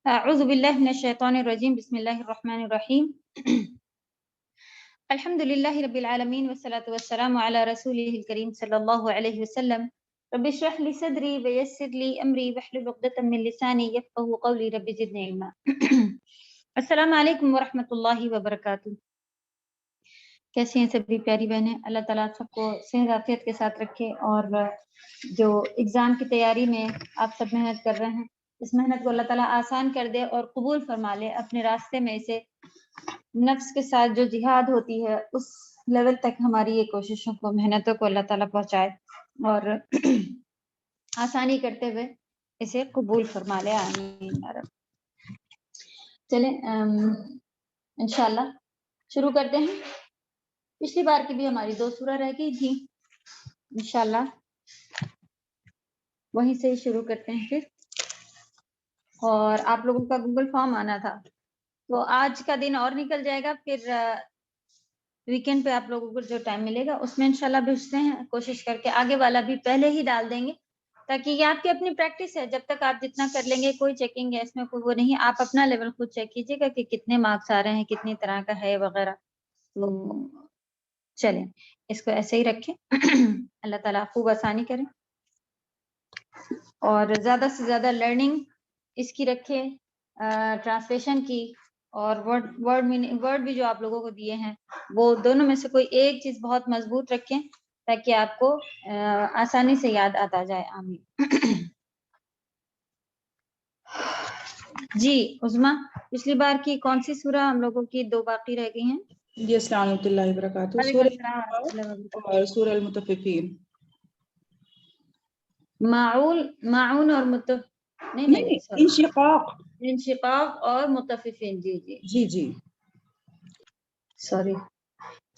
أعوذ بالله من الشيطان الرجيم بسم الله الرحمن الرحيم الحمد لله رب العالمين والصلاة والسلام على رسوله الكريم صلى الله عليه وسلم رب اشرح لي صدري ويسر لي أمري واحلل عقدة من لساني يفقهوا قولي رب زدني علما السلام علیکم ورحمۃ اللہ وبرکاتہ. کیسی ہیں سبھی پیاری بہنیں؟ اللہ تعالیٰ سب کو صحت عافیت کے ساتھ رکھے، اور جو ایگزام کی تیاری میں آپ سب محنت کر رہے ہیں، اس محنت کو اللہ تعالیٰ آسان کر دے اور قبول فرما لے. اپنے راستے میں اسے نفس کے ساتھ جو جہاد ہوتی ہے اس لیول تک ہماری یہ کوششوں کو، محنتوں کو اللہ تعالیٰ پہنچائے اور آسانی کرتے ہوئے اسے قبول فرما لے. آمین یا رب. چلیں انشاءاللہ شروع کرتے ہیں. پچھلی بار کی بھی ہماری 2 سورہ رہ گئی تھی، انشاءاللہ وہیں سے شروع کرتے ہیں پھر. اور آپ لوگوں کا گوگل فارم آنا تھا، تو آج کا دن اور نکل جائے گا، پھر ویکینڈ پہ آپ لوگوں کو جو ٹائم ملے گا اس میں انشاءاللہ بھیجتے ہیں. کوشش کر کے آگے والا بھی پہلے ہی ڈال دیں گے، تاکہ یہ آپ کی اپنی پریکٹس ہے. جب تک آپ جتنا کر لیں گے کوئی چیکنگ ہے اس میں، کوئی وہ نہیں. آپ اپنا لیول خود چیک کیجیے گا کہ کتنے مارکس آ رہے ہیں، کتنی طرح کا ہے وغیرہ. تو چلیں اس کو ایسے ہی رکھیں. اللہ تعالیٰ خوب آسانی کریں اور زیادہ سے زیادہ لرننگ اس کی رکھے، ٹرانسلیشن کی، اور ورڈ بھی جو آپ لوگوں کو دیے ہیں وہ دونوں میں سے کوئی ایک چیز بہت مضبوط رکھیں تاکہ آپ کو آسانی سے یاد آتا جائے. آمین. جی عظما، پچھلی بار کی کون سی سورہ ہم لوگوں کی 2 باقی رہ گئی ہیں؟ جی السلام علیکم اللہ وبرکاتہ. وعلیکم سورہ السلام ورحمۃ اللہ وبرکاتہ. اور سورہ المطففین. معون اور نہیں سوری، انشقاق. انشقاق اور مطففین. جی جی جی جی سوری.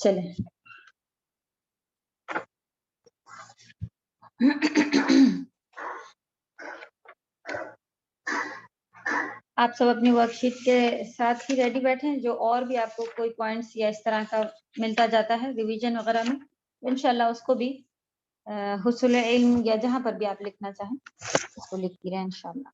چلیں آپ سب اپنی ورک شیٹ کے ساتھ ہی ریڈی بیٹھے ہیں. جو اور بھی آپ کو کوئی پوائنٹس یا اس طرح کا ملتا جاتا ہے ریویژن وغیرہ میں، انشاءاللہ اس کو بھی حصول علم یا جہاں پر بھی آپ لکھنا چاہیں اس کو لکھتی رہیں انشاءاللہ.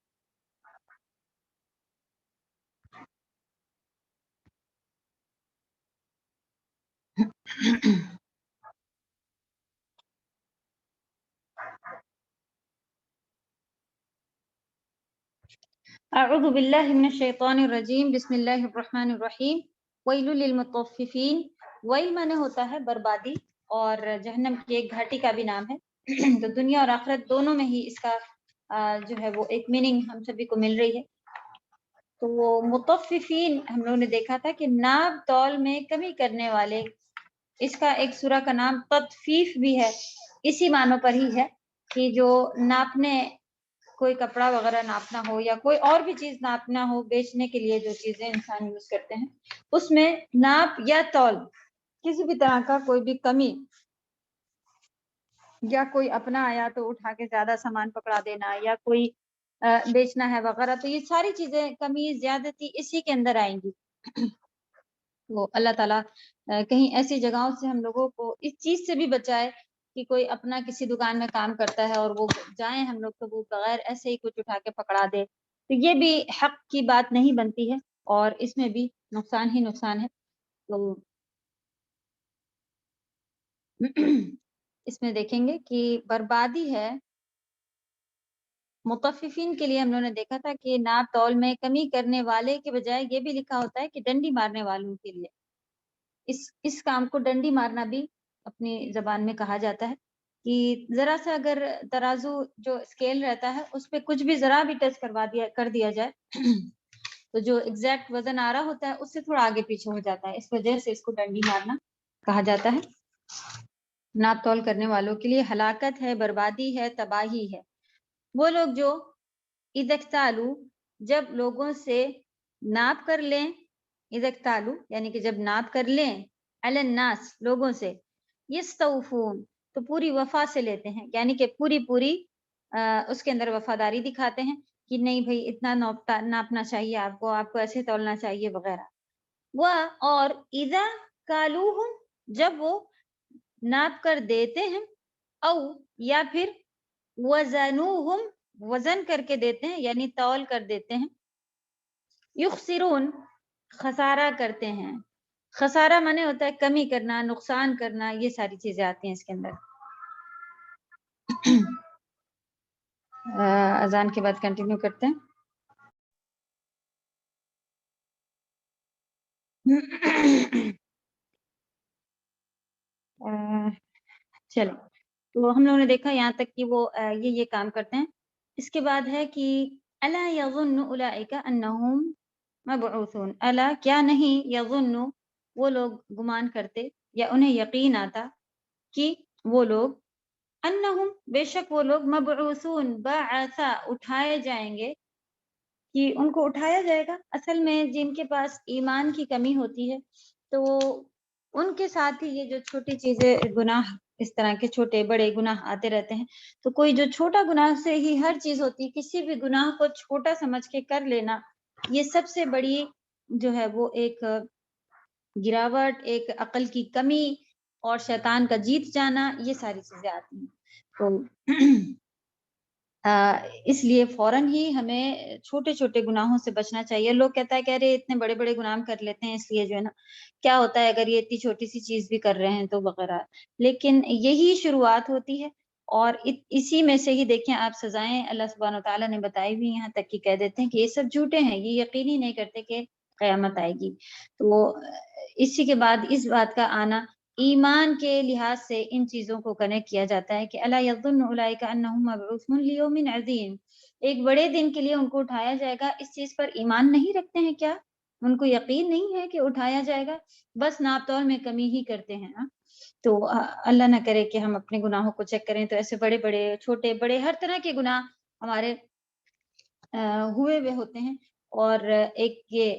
اعوذ باللہ من الشیطان الرجیم بسم اللہ الرحمن الرحیم. ویل للمطففین. ویل معنی ہوتا ہے بربادی، اور جہنم کی ایک گھاٹی کا بھی نام ہے. تو دنیا اور آخرت دونوں میں ہی اس کا جو ہے وہ ایک میننگ ہم سبھی کو مل رہی ہے. تو وہ مطففین ہم لوگوں نے دیکھا تھا کہ ناپ تول میں کمی کرنے والے. اس کا ایک سورہ کا نام تطفیف بھی ہے، اسی معنوں پر ہی ہے کہ جو ناپنے، کوئی کپڑا وغیرہ ناپنا ہو یا کوئی اور بھی چیز ناپنا ہو، بیچنے کے لیے جو چیزیں انسان یوز کرتے ہیں اس میں ناپ یا تول کسی بھی طرح کا کوئی بھی کمی، یا کوئی اپنا آیا تو اٹھا کے زیادہ سامان پکڑا دینا، یا کوئی بیچنا ہے وغیرہ، تو یہ ساری چیزیں کمی زیادتی اسی کے اندر آئیں گی. وہ اللہ تعالیٰ کہیں ایسی جگہوں سے ہم لوگوں کو اس چیز سے بھی بچائے کہ کوئی اپنا کسی دکان میں کام کرتا ہے اور وہ جائیں ہم لوگ تو وہ بغیر ایسے ہی کچھ اٹھا کے پکڑا دے، تو یہ بھی حق کی بات نہیں بنتی ہے اور اس میں بھی نقصان ہی نقصان ہے. تو اس میں دیکھیں گے کہ بربادی ہے مطففین کے لیے. ہم لوگوں نے دیکھا تھا کہ ناپ تول میں کمی کرنے والے کے بجائے یہ بھی لکھا ہوتا ہے کہ ڈنڈی مارنے والوں کے لیے. اس کام کو ڈنڈی مارنا بھی اپنی زبان میں کہا جاتا ہے کہ ذرا سا اگر ترازو جو اسکیل رہتا ہے اس پہ کچھ بھی ذرا بھی ٹچ کر دیا جائے تو جو ایگزیکٹ وزن آ رہا ہوتا ہے اس سے تھوڑا آگے پیچھے ہو جاتا ہے. اس وجہ سے اس کو ڈنڈی مارنا کہا جاتا ہے. ناپ تول کرنے والوں کے لیے ہلاکت ہے، بربادی ہے، تباہی ہے. وہ لوگ جو اذاکتالو، جب لوگوں سے ناپ کر لیں، اذاکتالو یعنی کہ جب ناپ کر لیں، علی الناس لوگوں سے، یستوفون تو پوری وفا سے لیتے ہیں، یعنی کہ پوری اس کے اندر وفاداری دکھاتے ہیں کہ نہیں بھائی اتنا ناپنا چاہیے، آپ کو ایسے تولنا چاہیے وغیرہ. وہ اور اذا کالوہم، جب وہ ناپ کر دیتے ہیں، او یا پھر وزنوہم، وزن کر کے دیتے ہیں یعنی تول کر دیتے ہیں، یخسرون خسارہ کرتے ہیں. خسارہ مانے ہوتا ہے کمی کرنا، نقصان کرنا، یہ ساری چیزیں آتی ہیں اس کے اندر. اذان کے بعد کنٹینیو کرتے ہیں. چلیں، تو ہم لوگوں نے دیکھا یہاں تک کہ وہ یہ کام کرتے ہیں. اس کے بعد ہے کہ الا یظن اولئک انہم مبعوثون. الا کیا نہیں، یظن وہ لوگ گمان کرتے یا انہیں یقین آتا کہ وہ لوگ انہم بے شک وہ لوگ مبعوثون بعث اٹھائے جائیں گے، کہ ان کو اٹھایا جائے گا. اصل میں جن کے پاس ایمان کی کمی ہوتی ہے تو ان کے ساتھ ہی یہ جو چھوٹی چیزیں گناہ، اس طرح کے چھوٹے بڑے گناہ آتے رہتے ہیں. تو کوئی جو چھوٹا گناہ سے ہی ہر چیز ہوتی ہے، کسی بھی گناہ کو چھوٹا سمجھ کے کر لینا، یہ سب سے بڑی جو ہے وہ ایک گراوٹ، ایک عقل کی کمی اور شیطان کا جیت جانا، یہ ساری چیزیں آتی ہیں. تو اس لیے فوراً ہی ہمیں چھوٹے چھوٹے گناہوں سے بچنا چاہیے. لوگ کہتا ہے کہ ارے اتنے بڑے بڑے گناہ کر لیتے ہیں، اس لیے جو ہے نا کیا ہوتا ہے اگر یہ اتنی چھوٹی سی چیز بھی کر رہے ہیں تو وغیرہ. لیکن یہی شروعات ہوتی ہے، اور اسی میں سے ہی دیکھیں آپ سزائیں اللہ سبحانہ و تعالیٰ نے بتائی ہوئی، یہاں تک کہ کہہ دیتے ہیں کہ یہ سب جھوٹے ہیں، یہ یقین ہی نہیں کرتے کہ قیامت آئے گی. تو اسی کے بعد اس بات کا آنا ایمان کے لحاظ سے ان چیزوں کو کنیکٹ کیا جاتا ہے کہ الا یظن اولئک انہم مبعوثون لیوم عظیم. ایک بڑے دن کے لیے ان کو اٹھایا جائے گا. اس چیز پر ایمان نہیں رکھتے ہیں کیا؟ ان کو یقین نہیں ہے کہ اٹھایا جائے گا؟ بس ناپ تول میں کمی ہی کرتے ہیں. تو اللہ نہ کرے کہ ہم اپنے گناہوں کو چیک کریں تو ایسے بڑے بڑے چھوٹے بڑے ہر طرح کے گناہ ہمارے ہوئے ہوئے ہوتے ہیں، اور ایک یہ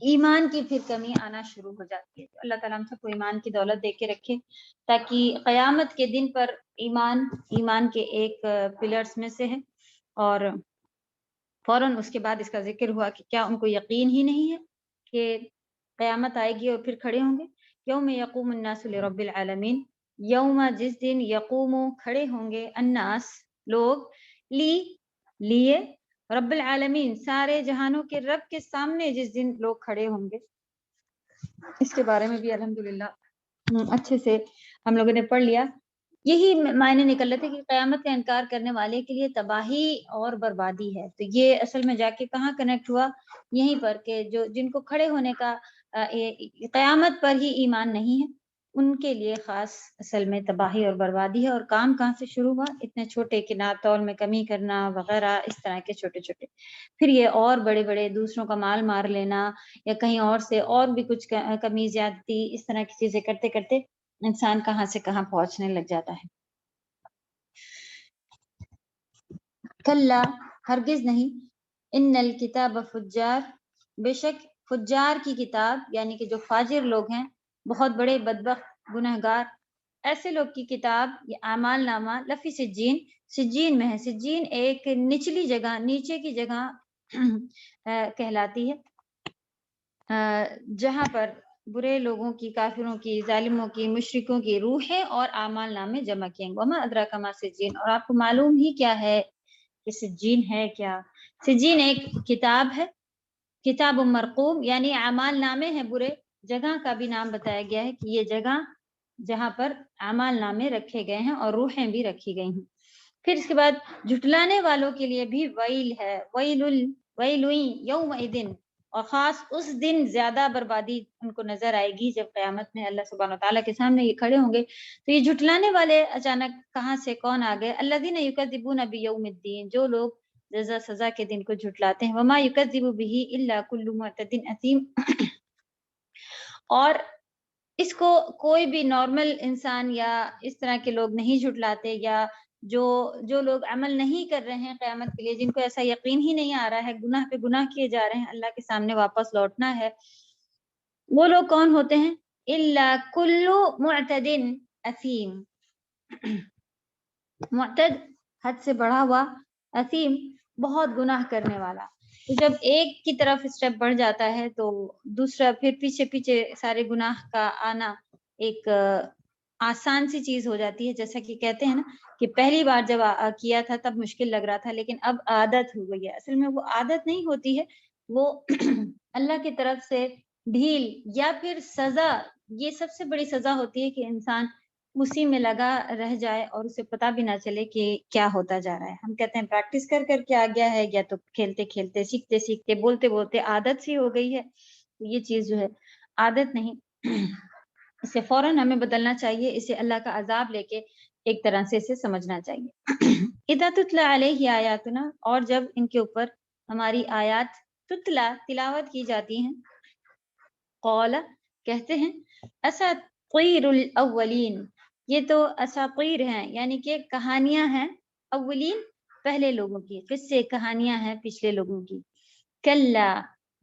ایمان کی پھر کمی آنا شروع ہو جاتی ہے. تو اللہ تعالیٰ ہم سب کو ایمان کی دولت دے کے رکھے، تاکہ قیامت کے دن پر ایمان کے ایک پلرز میں سے ہے. اور فوراً اس کے بعد اس کا ذکر ہوا کہ کیا ان کو یقین ہی نہیں ہے کہ قیامت آئے گی اور پھر کھڑے ہوں گے. یوم یقوم الناس لرب العالمین، یوم جس دن یقوم کھڑے ہوں گے، الناس لوگ، لیے رب العالمین سارے جہانوں کے رب کے سامنے جس دن لوگ کھڑے ہوں گے. اس کے بارے میں بھی الحمدللہ اچھے سے ہم لوگوں نے پڑھ لیا. یہی معنی نکل رہے تھے کہ قیامت کا انکار کرنے والے کے لیے تباہی اور بربادی ہے. تو یہ اصل میں جا کے کہاں کنیکٹ ہوا؟ یہیں پر کہ جو جن کو کھڑے ہونے کا قیامت پر ہی ایمان نہیں ہے، ان کے لیے خاص اصل میں تباہی اور بربادی ہے. اور کام کہاں سے شروع ہوا؟ اتنے چھوٹے کہ ناپ تول میں کمی کرنا وغیرہ، اس طرح کے چھوٹے چھوٹے. پھر یہ اور بڑے بڑے دوسروں کا مال مار لینا یا کہیں اور سے اور بھی کچھ کمی زیادتی، اس طرح کی چیزیں کرتے کرتے انسان کہاں سے کہاں پہنچنے لگ جاتا ہے. کلا ہرگز نہیں، ان الکتاب فجار، بے شک فجار کی کتاب، یعنی کہ جو فاجر لوگ ہیں، بہت بڑے بدبخت گنہگار، ایسے لوگ کی کتاب یہ اعمال نامہ لفی سجین، سجین میں ہے. سجین ایک نچلی جگہ، نیچے کی جگہ کہلاتی ہے، جہاں پر برے لوگوں کی، کافروں کی، ظالموں کی، مشرکوں کی روحیں اور اعمال نامے جمع کیے ہیں. وما ادراک ما سجین، اور آپ کو معلوم ہی کیا ہے کہ سجین ہے کیا؟ سجین ایک کتاب ہے، کتاب مرقوم، یعنی اعمال نامے ہیں برے. جگہ کا بھی نام بتایا گیا ہے کہ یہ جگہ جہاں پر اعمال نامے رکھے گئے ہیں اور روحیں بھی رکھی گئی ہیں. پھر اس کے بعد جھٹلانے والوں کے لیے بھی ویل ہے، ویل یومئذ، اور خاص اس دن زیادہ بربادی ان کو نظر آئے گی جب قیامت میں اللہ سبحانہ وتعالیٰ کے سامنے یہ کھڑے ہوں گے. تو یہ جھٹلانے والے اچانک کہاں سے کون آ گئے؟ الذین یکذبون بیوم الدین، جو لوگ جزا سزا کے دن کو جھٹلاتے ہیں. وما یکذب بہ الا کل معتد اثیم، اور اس کو کوئی بھی نارمل انسان یا اس طرح کے لوگ نہیں جھٹلاتے، یا جو لوگ عمل نہیں کر رہے ہیں قیامت کے لیے، جن کو ایسا یقین ہی نہیں آ رہا ہے، گناہ پہ گناہ کیے جا رہے ہیں، اللہ کے سامنے واپس لوٹنا ہے. وہ لوگ کون ہوتے ہیں؟ الا کل معتد اثیم، معتد حد سے بڑھا ہوا، اثیم بہت گناہ کرنے والا. تو جب ایک کی طرف اسٹیپ بڑھ جاتا ہے تو دوسرا پھر پیچھے پیچھے سارے گناہ کا آنا ایک آسان سی چیز ہو جاتی ہے. جیسا کہ کہتے ہیں نا کہ پہلی بار جب کیا تھا تب مشکل لگ رہا تھا، لیکن اب عادت ہو گئی ہے. اصل میں وہ عادت نہیں ہوتی ہے، وہ اللہ کی طرف سے ڈھیل یا پھر سزا، یہ سب سے بڑی سزا ہوتی ہے کہ انسان اسی میں لگا رہ جائے اور اسے پتہ بھی نہ چلے کہ کیا ہوتا جا رہا ہے۔ ہم کہتے ہیں پریکٹس کر کر کے آ گیا ہے، یا تو کھیلتے کھیلتے، سیکھتے سیکھتے، بولتے بولتے عادت سی ہو گئی ہے۔ یہ چیز جو ہے عادت نہیں، اسے فوراً ہمیں بدلنا چاہیے، اسے اللہ کا عذاب لے کے ایک طرح سے اسے سمجھنا چاہیے۔ اذا تتلی علیہ آیاتنا، اور جب ان کے اوپر ہماری آیات تتلا تلاوت کی جاتی ہیں، قال کہتے ہیں اساطیر الاولین، یہ تو اساطیر ہیں، یعنی کہ کہانیاں ہیں، اولین پہلے لوگوں کی، قصے کہانیاں ہیں پچھلے لوگوں کی۔ کلا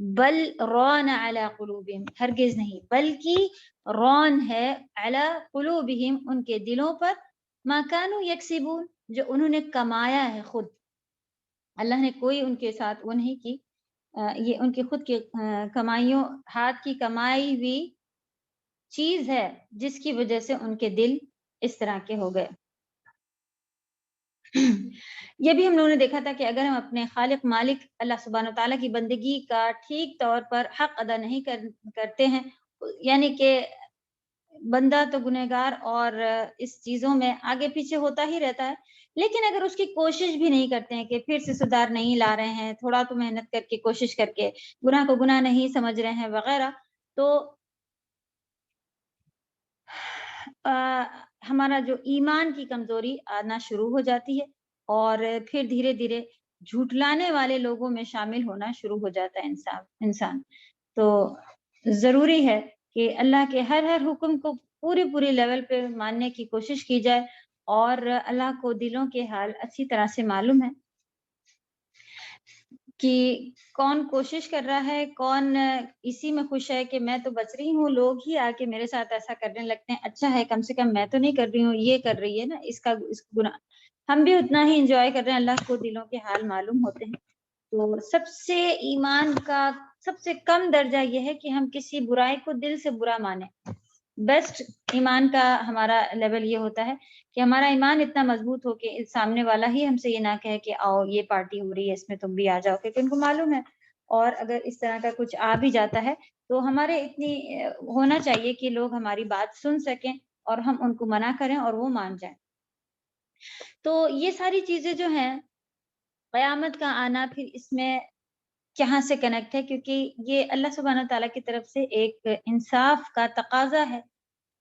بل ران علی قلوبہم، ہرگز نہیں، بلکہ ران ہے علی قلوبہم، ان کے دلوں پر، ما کانوا یکسبون، جو انہوں نے کمایا ہے خود۔ اللہ نے کوئی ان کے ساتھ وہ نہیں کی، یہ ان کی خود کی کمائیوں، ہاتھ کی کمائی ہوئی چیز ہے جس کی وجہ سے ان کے دل اس طرح کے ہو گئے۔ یہ بھی ہم لوگوں نے دیکھا تھا کہ اگر ہم اپنے خالق مالک اللہ سبحانہ وتعالیٰ کی بندگی کا ٹھیک طور پر حق ادا نہیں کرتے ہیں، یعنی کہ بندہ تو گنہگار اور اس چیزوں میں آگے پیچھے ہوتا ہی رہتا ہے، لیکن اگر اس کی کوشش بھی نہیں کرتے ہیں کہ پھر سے سدھار نہیں لا رہے ہیں، تھوڑا تو محنت کر کے، کوشش کر کے، گناہ کو گناہ نہیں سمجھ رہے ہیں وغیرہ، تو ہمارا جو ایمان کی کمزوری آنا شروع ہو جاتی ہے، اور پھر دھیرے دھیرے جھوٹلانے والے لوگوں میں شامل ہونا شروع ہو جاتا ہے انسان۔ تو ضروری ہے کہ اللہ کے ہر حکم کو پوری لیول پہ ماننے کی کوشش کی جائے، اور اللہ کو دلوں کے حال اچھی طرح سے معلوم ہے کہ کون کوشش کر رہا ہے، کون اسی میں خوش ہے کہ میں تو بچ رہی ہوں، لوگ ہی آ کے میرے ساتھ ایسا کرنے لگتے ہیں، اچھا ہے کم سے کم میں تو نہیں کر رہی ہوں، یہ کر رہی ہے نا، اس کا گناہ ہم بھی اتنا ہی انجوائے کر رہے ہیں، اللہ کو دلوں کے حال معلوم ہوتے ہیں۔ تو سب سے ایمان کا سب سے کم درجہ یہ ہے کہ ہم کسی برائی کو دل سے برا مانیں۔ بیسٹ ایمان کا ہمارا لیول یہ ہوتا ہے کہ ہمارا ایمان اتنا مضبوط ہو کہ سامنے والا ہی ہم سے یہ نہ کہے کہ آؤ یہ پارٹی ہو رہی ہے، اس میں تم بھی آ جاؤ، کیونکہ ان کو معلوم ہے، اور اگر اس طرح کا کچھ آ بھی جاتا ہے تو ہمارے اتنی ہونا چاہیے کہ لوگ ہماری بات سن سکیں اور ہم ان کو منع کریں اور وہ مان جائیں۔ تو یہ ساری چیزیں جو ہیں، قیامت کا آنا پھر اس میں کہاں سے کنیکٹ ہے، کیونکہ یہ اللہ سبحانہ تعالیٰ کی طرف سے ایک انصاف کا تقاضا ہے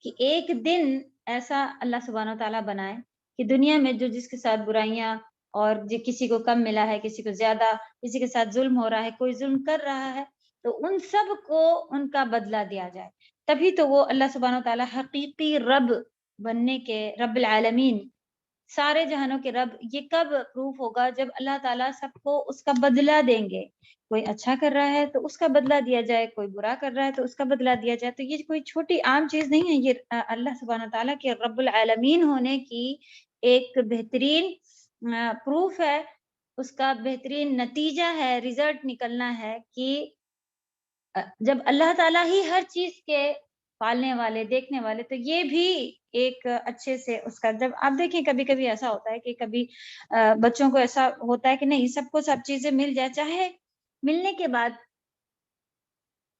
کہ ایک دن ایسا اللہ سبحانہ تعالیٰ بنائے کہ دنیا میں جو جس کے ساتھ برائیاں، اور جو کسی کو کم ملا ہے، کسی کو زیادہ، کسی کے ساتھ ظلم ہو رہا ہے، کوئی ظلم کر رہا ہے، تو ان سب کو ان کا بدلہ دیا جائے۔ تبھی تو وہ اللہ سبحانہ تعالیٰ حقیقی رب بننے کے، رب العالمین، سارے جہانوں کے رب، یہ کب پروف ہوگا؟ جب اللہ تعالیٰ سب کو اس کا بدلہ دیں گے۔ کوئی اچھا کر رہا ہے تو اس کا بدلہ دیا جائے، کوئی برا کر رہا ہے تو اس کا بدلہ دیا جائے۔ تو یہ کوئی چھوٹی عام چیز نہیں ہے، یہ اللہ سبحانہ تعالیٰ کے رب العالمین ہونے کی ایک بہترین پروف ہے، اس کا بہترین نتیجہ ہے، ریزلٹ نکلنا ہے کہ جب اللہ تعالیٰ ہی ہر چیز کے پالنے والے، دیکھنے والے، تو یہ بھی ایک اچھے سے اس کا، جب آپ دیکھیں کبھی کبھی ایسا ہوتا ہے کہ کبھی بچوں کو ایسا ہوتا ہے کہ نہیں سب کو سب چیزیں مل جائے، چاہے ملنے کے بعد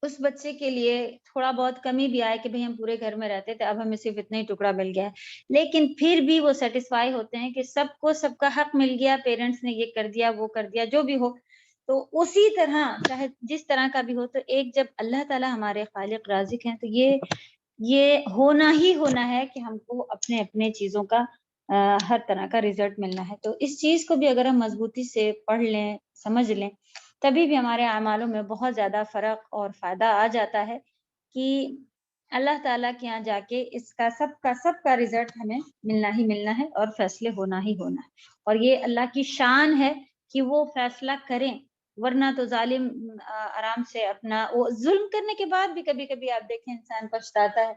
اس بچے کے لیے تھوڑا بہت کمی بھی آئے کہ بھئی ہم پورے گھر میں رہتے تھے، اب ہمیں صرف اتنا ہی ٹکڑا مل گیا ہے، لیکن پھر بھی وہ سیٹسفائی ہوتے ہیں کہ سب کو سب کا حق مل گیا، پیرنٹس نے یہ کر دیا، وہ کر دیا، جو بھی ہو۔ تو اسی طرح چاہے جس طرح کا بھی ہو، تو ایک جب اللہ تعالیٰ ہمارے خالق رازق ہیں، تو یہ ہونا ہی ہونا ہے کہ ہم کو اپنے اپنے چیزوں کا ہر طرح کا رزلٹ ملنا ہے۔ تو اس چیز کو بھی اگر ہم مضبوطی سے پڑھ لیں، سمجھ لیں، تبھی بھی ہمارے اعمالوں میں بہت زیادہ فرق اور فائدہ آ جاتا ہے کہ اللہ تعالیٰ کے یہاں جا کے اس کا سب کا رزلٹ ہمیں ملنا ہی ملنا ہے، اور فیصلے ہونا ہی ہونا ہے، اور یہ اللہ کی شان ہے کہ وہ فیصلہ کریں، ورنہ تو ظالم آرام سے اپنا، وہ ظلم کرنے کے بعد بھی کبھی کبھی آپ دیکھیں انسان پچھتاتا ہے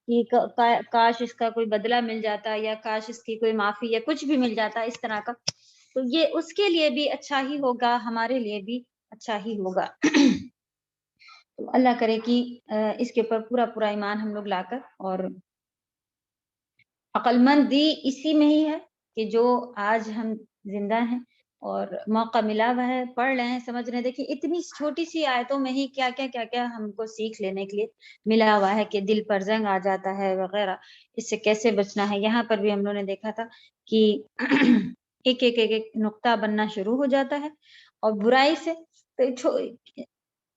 کہ کاش اس کا کوئی بدلہ مل جاتا، یا کاش اس کی کوئی معافی یا کچھ بھی مل جاتا اس طرح کا، تو یہ اس کے لیے بھی اچھا ہی ہوگا، ہمارے لیے بھی اچھا ہی ہوگا۔ تو اللہ کرے کہ اس کے اوپر پورا ایمان ہم لوگ لا کر، اور عقل مند دی اسی میں ہی ہے کہ جو آج ہم زندہ ہیں، اور موقع ملا ہوا ہے، پڑھ رہے ہیں، سمجھ رہے ہیں۔ دیکھیے اتنی چھوٹی سی آیتوں میں ہی کیا کیا ہم کو سیکھ لینے کے لیے ملا ہوا ہے کہ دل پر زنگ آ جاتا ہے وغیرہ، اس سے کیسے بچنا ہے۔ یہاں پر بھی ہم لوگوں نے دیکھا تھا کہ ایک نقطہ بننا شروع ہو جاتا ہے، اور برائی سے تو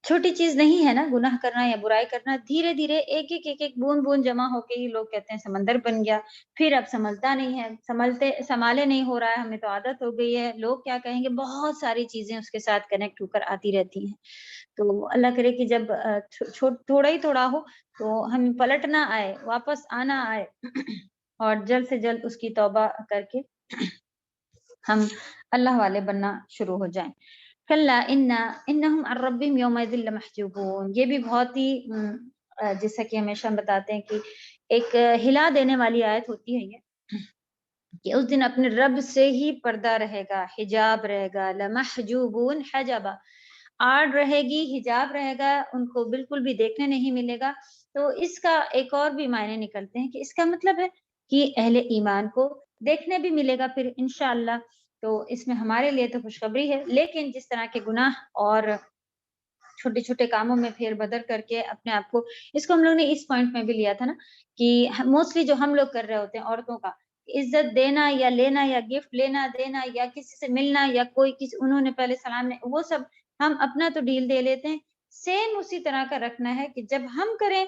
چھوٹی چیز نہیں ہے نا گناہ کرنا یا برائی کرنا، دھیرے دھیرے ایک بوند بوند جمع ہو کے ہی لوگ کہتے ہیں سمندر بن گیا، پھر اب سنبھلتا نہیں ہے، سنبھالے نہیں ہو رہا ہے، ہمیں تو عادت ہو گئی ہے، لوگ کیا کہیں گے، بہت ساری چیزیں اس کے ساتھ کنیکٹ ہو کر آتی رہتی ہیں۔ تو اللہ کرے کہ جب تھوڑا ہی تھوڑا ہو تو ہم پلٹنا آئے، واپس آنا آئے اور جلد سے جلد اس کی توبہ کر کے ہم اللہ والے بننا شروع ہو جائیں۔ کلا انہم عن ربہم یومئذ لمحجوبون، یہ بھی بہت ہی جیسا کہ ہمیشہ ہم بتاتے ہیں کہ ایک ہلا دینے والی آیت ہوتی ہے یہ، کہ اس دن اپنے رب سے ہی پردہ رہے گا، حجاب رہے گا، لمحجوبون حجابا، آڑ رہے گی، حجاب رہے گا، ان کو بالکل بھی دیکھنے نہیں ملے گا۔ تو اس کا ایک اور بھی معنی نکلتے ہیں کہ اس کا مطلب ہے کہ اہل ایمان کو دیکھنے بھی ملے گا پھر انشاءاللہ، تو اس میں ہمارے لیے تو خوشخبری ہے۔ لیکن جس طرح کے گناہ اور چھوٹے چھوٹے کاموں میں پھیر بدر کر کے اپنے آپ کو، اس کو ہم لوگ نے اس پوائنٹ میں بھی لیا تھا نا کہ موسٹلی جو ہم لوگ کر رہے ہوتے ہیں عورتوں کا، عزت دینا یا لینا یا گفٹ لینا دینا یا کسی سے ملنا یا کوئی کسی انہوں نے پہلے سلام نے، وہ سب ہم اپنا تو ڈیل دے لیتے ہیں، سیم اسی طرح کا رکھنا ہے کہ جب ہم کریں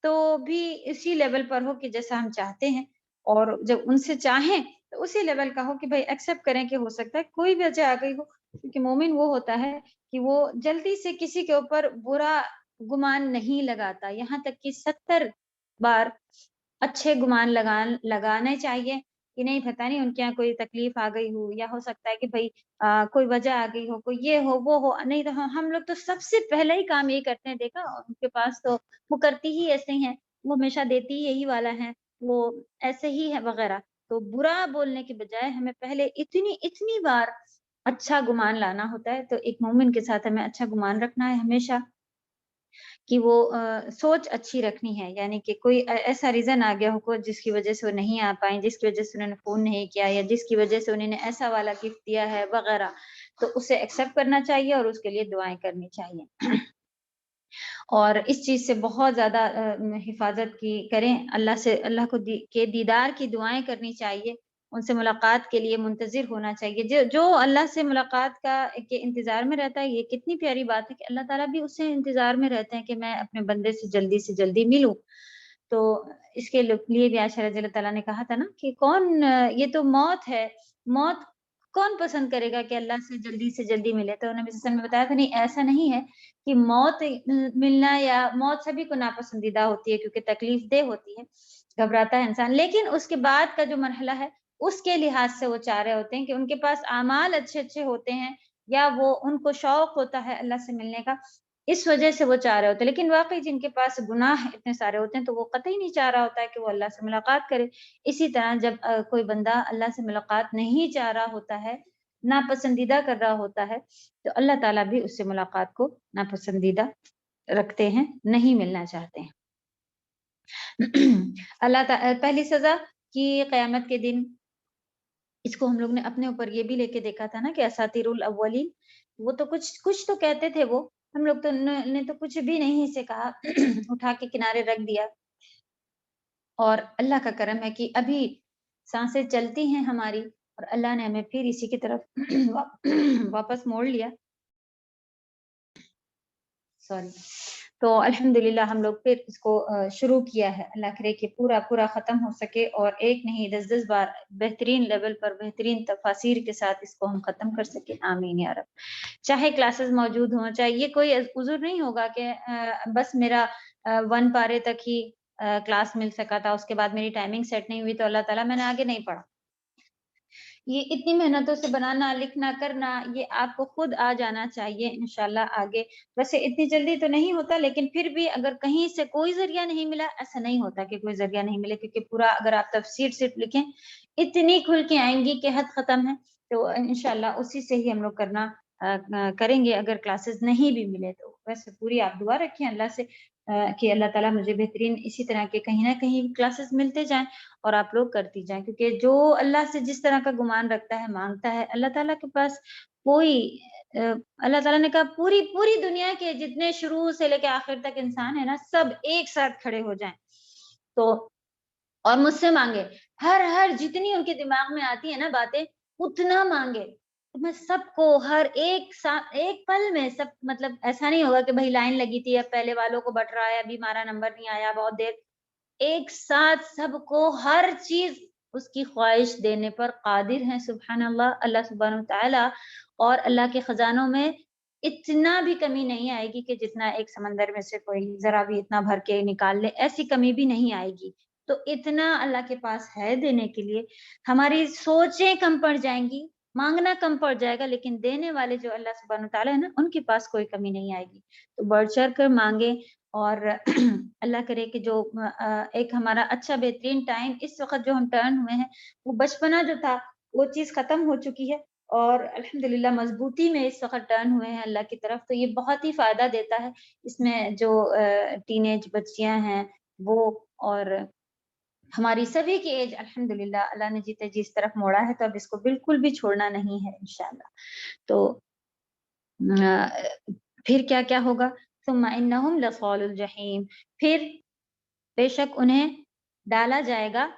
تو بھی اسی لیول پر ہو کہ جیسا ہم چاہتے ہیں، اور جب ان سے چاہیں تو اسی لیول کا ہو کہ بھائی ایکسیپٹ کریں کہ ہو سکتا ہے کوئی بھی وجہ آ گئی ہو، کیونکہ مومن وہ ہوتا ہے کہ وہ جلدی سے کسی کے اوپر برا گمان نہیں لگاتا، یہاں تک کہ 70 بار اچھے گمان لگانے چاہیے کہ نہیں پتہ نہیں ان کے یہاں کوئی تکلیف آ گئی ہو، یا ہو سکتا ہے کہ بھائی کوئی وجہ آ گئی ہو، کوئی یہ ہو وہ ہو، نہیں تو ہم لوگ تو سب سے پہلا ہی کام یہ کرتے ہیں، دیکھا ان کے پاس تو وہ کرتی ہی ایسے ہی ہیں، وہ ہمیشہ دیتی ہی یہی والا ہے، وہ ایسے ہی ہے وغیرہ۔ تو برا بولنے کے بجائے ہمیں پہلے اتنی بار اچھا گمان لانا ہوتا ہے۔ تو ایک مومن کے ساتھ ہمیں اچھا گمان رکھنا ہے ہمیشہ، کہ وہ سوچ اچھی رکھنی ہے، یعنی کہ کوئی ایسا ریزن آ گیا ہو جس کی وجہ سے وہ نہیں آ پائیں، جس کی وجہ سے انہوں نے فون نہیں کیا، یا جس کی وجہ سے انہوں نے ایسا والا گفٹ دیا ہے وغیرہ، تو اسے ایکسیپٹ کرنا چاہیے اور اس کے لیے دعائیں کرنی چاہیے۔ اور اس چیز سے بہت زیادہ حفاظت کی کریں، اللہ کو کے دیدار کی دعائیں کرنی چاہیے، ان سے ملاقات کے لیے منتظر ہونا چاہیے۔ جو اللہ سے ملاقات کے انتظار میں رہتا ہے، یہ کتنی پیاری بات ہے کہ اللہ تعالیٰ بھی اس سے انتظار میں رہتے ہیں کہ میں اپنے بندے سے جلدی ملوں۔ تو اس کے لیے بھی عائشہ رضی اللہ تعالیٰ نے کہا تھا نا کہ یہ تو موت ہے، موت کون پسند کرے گا کہ اللہ سے جلدی ملے؟ تو نبی صلی اللہ علیہ وسلم نے بتایا تھا نہیں، ایسا نہیں ہے کہ موت ملنا یا موت سبھی کو ناپسندیدہ ہوتی ہے، کیونکہ تکلیف دہ ہوتی ہے، گھبراتا ہے انسان، لیکن اس کے بعد کا جو مرحلہ ہے اس کے لحاظ سے وہ چاہ رہے ہوتے ہیں کہ ان کے پاس اعمال اچھے ہوتے ہیں، یا وہ ان کو شوق ہوتا ہے اللہ سے ملنے کا، اس وجہ سے وہ چاہ رہے ہوتے ہیں۔ لیکن واقعی جن کے پاس گناہ اتنے سارے ہوتے ہیں تو وہ قطعی نہیں چاہ رہا ہوتا ہے کہ وہ اللہ سے ملاقات کرے۔ اسی طرح جب کوئی بندہ اللہ سے ملاقات نہیں چاہ رہا ہوتا ہے، ناپسندیدہ کر رہا ہوتا ہے، تو اللہ تعالیٰ بھی اس سے ملاقات کو ناپسندیدہ رکھتے ہیں، نہیں ملنا چاہتے ہیں۔ اللہ تعالیٰ پہلی سزا کی قیامت کے دن، اس کو ہم لوگ نے اپنے اوپر یہ بھی لے کے دیکھا تھا نا کہ اساطیر الاولین، وہ تو کچھ تو کہتے تھے، وہ ہم لوگ تو نے تو کچھ بھی نہیں سے کہا، اٹھا کے کنارے رکھ دیا، اور اللہ کا کرم ہے کہ ابھی سانسیں چلتی ہیں ہماری، اور اللہ نے ہمیں پھر اسی کی طرف واپس موڑ لیا، سوری۔ تو الحمدللہ ہم لوگ پھر اس کو شروع کیا ہے، اللہ کرے کہ پورا ختم ہو سکے، اور ایک نہیں 10 بار بہترین لیول پر بہترین تفاسیر کے ساتھ اس کو ہم ختم کر سکیں، آمین یا رب۔ چاہے کلاسز موجود ہوں، چاہے یہ کوئی عذر نہیں ہوگا کہ بس میرا 1 پارے تک ہی کلاس مل سکا تھا، اس کے بعد میری ٹائمنگ سیٹ نہیں ہوئی تو اللہ تعالیٰ میں نے آگے نہیں پڑھا۔ یہ اتنی محنتوں سے بنانا لکھنا کرنا، یہ آپ کو خود آ جانا چاہیے انشاءاللہ آگے۔ ویسے اتنی جلدی تو نہیں ہوتا، لیکن پھر بھی اگر کہیں سے کوئی ذریعہ نہیں ملا، ایسا نہیں ہوتا کہ کوئی ذریعہ نہیں ملے، کیونکہ پورا اگر آپ تفسیر صرف لکھیں اتنی کھل کے آئیں گی کہ حد ختم ہے، تو انشاءاللہ اسی سے ہی ہم لوگ کرنا کریں گے، اگر کلاسز نہیں بھی ملے تو۔ ویسے پوری آپ دعا رکھیں اللہ سے کہ اللہ تعالیٰ مجھے بہترین اسی طرح کے کہیں نہ کہیں کلاسز ملتے جائیں اور آپ لوگ کرتی جائیں، کیونکہ جو اللہ سے جس طرح کا گمان رکھتا ہے، مانگتا ہے، اللہ تعالیٰ کے پاس کوئی اللہ تعالیٰ نے کہا پوری پوری دنیا کے جتنے شروع سے لے کے آخر تک انسان ہے نا، سب ایک ساتھ کھڑے ہو جائیں تو اور مجھ سے مانگے، ہر جتنی ان کے دماغ میں آتی ہے نا باتیں اتنا مانگے، تو میں سب کو ہر ایک پل میں سب، مطلب ایسا نہیں ہوگا کہ بھائی لائن لگی تھی اب پہلے والوں کو بٹ رہا ہے ابھی ہمارا نمبر نہیں آیا بہت دیر، ایک ساتھ سب کو ہر چیز اس کی خواہش دینے پر قادر ہیں سبحان اللہ، اللہ سبحانہ تعالی، اور اللہ کے خزانوں میں اتنا بھی کمی نہیں آئے گی کہ جتنا ایک سمندر میں سے کوئی ذرا بھی اتنا بھر کے نکال لے، ایسی کمی بھی نہیں آئے گی، تو اتنا اللہ کے پاس ہے دینے کے لیے، ہماری سوچیں کم پڑ جائیں گی، مانگنا کم پڑ جائے گا، لیکن دینے والے جو اللہ سبحانہ تعالیٰ ہے نا، ان کے پاس کوئی کمی نہیں آئے گی، تو بڑھ چڑھ کر مانگے، اور اللہ کرے کہ جو ایک ہمارا اچھا بہترین ٹائم اس وقت جو ہم ٹرن ہوئے ہیں، وہ بچپنا جو تھا وہ چیز ختم ہو چکی ہے، اور الحمدللہ مضبوطی میں اس وقت ٹرن ہوئے ہیں اللہ کی طرف، تو یہ بہت ہی فائدہ دیتا ہے اس میں جو ٹین ایج بچیاں ہیں وہ، اور ہماری سبھی کی ایج الحمدللہ اللہ نے جیتے جی اس طرف موڑا ہے، تو اب اس کو بالکل بھی چھوڑنا نہیں ہے انشاءاللہ، تو پھر کیا کیا ہوگا، ثم انہم لصال الجحیم، پھر بے شک انہیں ڈالا جائے گا،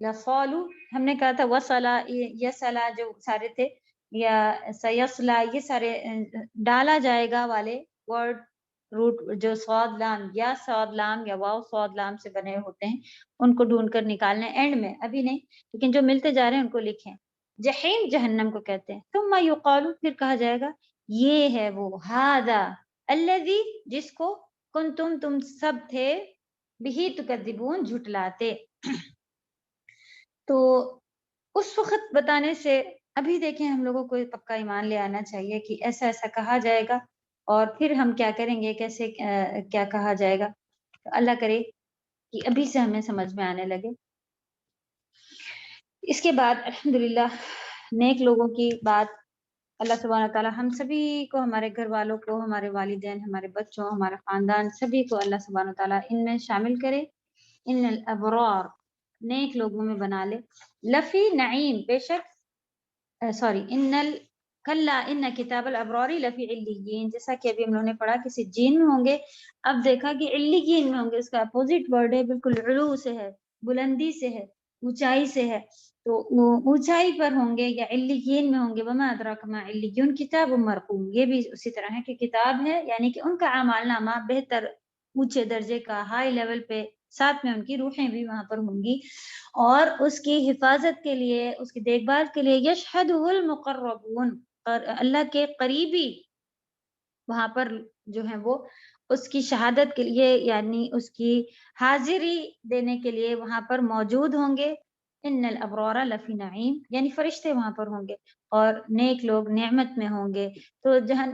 لصالو ہم نے کہا تھا وصلا یسلا جو سارے تھے، یا سیصلا یہ سارے ڈالا جائے گا والے ورڈ روٹ جو صاد لام یا صاد لام یا واو صاد لام سے بنے ہوتے ہیں، ان کو ڈھونڈ کر نکالنے اینڈ میں، ابھی نہیں، لیکن جو ملتے جا رہے ہیں ان کو لکھیں، جحیم جہنم کو کہتے ہیں، ثم یقال پھر کہا جائے گا یہ ہے وہ، ھذا الذی جس کو کنتم تم سب تھے بہی تکذبون جھٹلاتے، تو اس وقت بتانے سے ابھی دیکھیں ہم لوگوں کو پکا ایمان لے آنا چاہیے کہ ایسا ایسا کہا جائے گا، اور پھر ہم کیا کریں گے، کیسے کیا کہا جائے گا، اللہ کرے کہ ابھی سے ہمیں سمجھ میں آنے لگے۔ اس کے بعد الحمدللہ نیک لوگوں کی بات، اللہ سبحانہ تعالیٰ ہم سبھی کو، ہمارے گھر والوں کو، ہمارے والدین، ہمارے بچوں، ہمارے خاندان، سبھی کو اللہ سبحانہ تعالیٰ ان میں شامل کرے، ان الابرار نیک لوگوں میں بنا لے، لفی نعیم بے شک سوری کلا ان کتاب الابرار لفی علیین، جیسا کہ ابھی ہم لوگوں نے پڑھا کہ سجین میں ہوں گے، اب دیکھا کہ علیین میں ہوں گے، اس کا اپوزٹ ورڈ ہے، بالکل علو سے ہے، بلندی سے ہے، اونچائی سے ہے، تو اونچائی پر ہوں گے یا علیین میں ہوں گے، وما ادراک ما علیون کتاب مرقوم، یہ بھی اسی طرح ہے کہ کتاب ہے، یعنی کہ ان کا اعمال نامہ بہتر اونچے درجے کا ہائی لیول پہ، ساتھ میں ان کی روحیں بھی وہاں پر ہوں گی، اور اس کی حفاظت کے لیے، اس کی دیکھ بھال کے لیے یشہدہ المقربون، اللہ کے قریبی وہاں پر جو ہیں وہ اس کی شہادت کے لیے، یعنی اس کی حاضری دینے کے لیے وہاں پر موجود ہوں گے، ان الابرار لفی نعیم، یعنی فرشتے وہاں پر ہوں گے، اور نیک لوگ نعمت میں ہوں گے، تو جہاں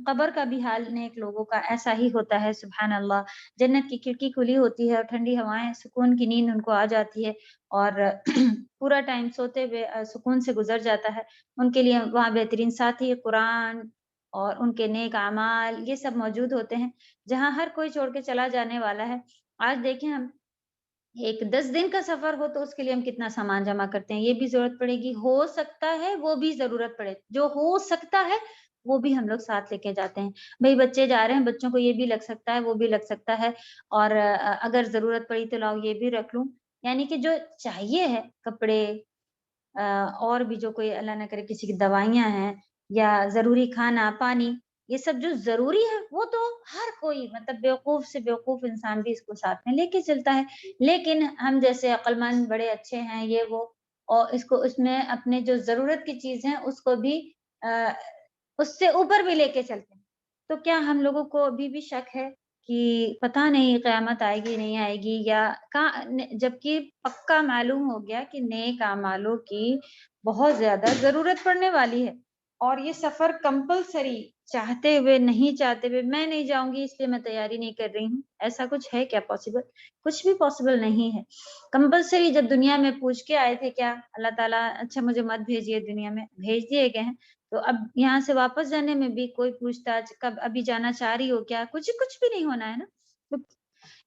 قبر کا بھی حال نیک لوگوں کا ایسا ہی ہوتا ہے سبحان اللہ، جنت کی کھڑکی کھلی ہوتی ہے اور ٹھنڈی ہوائیں، سکون کی نیند ان کو آ جاتی ہے، اور پورا ٹائم سوتے ہوئے سکون سے گزر جاتا ہے، ان کے لیے وہاں بہترین ساتھی قرآن اور ان کے نیک اعمال یہ سب موجود ہوتے ہیں، جہاں ہر کوئی چھوڑ کے چلا جانے والا ہے۔ آج دیکھیں ہم ایک 10 دن کا سفر ہو تو اس کے لیے ہم کتنا سامان جمع کرتے ہیں، یہ بھی ضرورت پڑے گی، ہو سکتا ہے وہ بھی ضرورت پڑے، جو ہو سکتا ہے وہ بھی ہم لوگ ساتھ لے کے جاتے ہیں، بھئی بچے جا رہے ہیں، بچوں کو یہ بھی لگ سکتا ہے وہ بھی لگ سکتا ہے، اور اگر ضرورت پڑی تو لاؤ یہ بھی رکھ لوں، یعنی کہ جو چاہیے ہے کپڑے، اور بھی جو کوئی اللہ نہ کرے کسی کی دوائیاں ہیں، یا ضروری کھانا پانی، یہ سب جو ضروری ہے وہ تو ہر کوئی، مطلب بیوقوف سے بیوقوف انسان بھی اس کو ساتھ میں لے کے چلتا ہے، لیکن ہم جیسے عقل مند بڑے اچھے ہیں یہ وہ، اور اس میں اپنے جو ضرورت کی چیز ہیں اس کو بھی اس سے اوپر بھی لے کے چلتے ہیں، تو کیا ہم لوگوں کو ابھی بھی شک ہے کہ پتہ نہیں قیامت آئے گی نہیں آئے گی، یا جبکہ پکا معلوم ہو گیا کہ نیک اعمالوں کی بہت زیادہ ضرورت پڑنے والی ہے، اور یہ سفر کمپلسری، چاہتے ہوئے نہیں چاہتے ہوئے میں نہیں جاؤں گی اس لیے میں تیاری نہیں کر رہی ہوں، ایسا کچھ ہے کیا پاسبل؟ کچھ بھی پاسبل نہیں ہے، کمپلسری جب دنیا میں پوچھ کے آئے تھے کیا اللہ تعالیٰ اچھا مجھے مت بھیجیے دنیا میں، بھیج دیے گئے ہیں، تو اب یہاں سے واپس جانے میں بھی کوئی پوچھتاچھ کب ابھی جانا چاہ رہی ہو کیا، کچھ بھی نہیں ہونا ہے نا، تو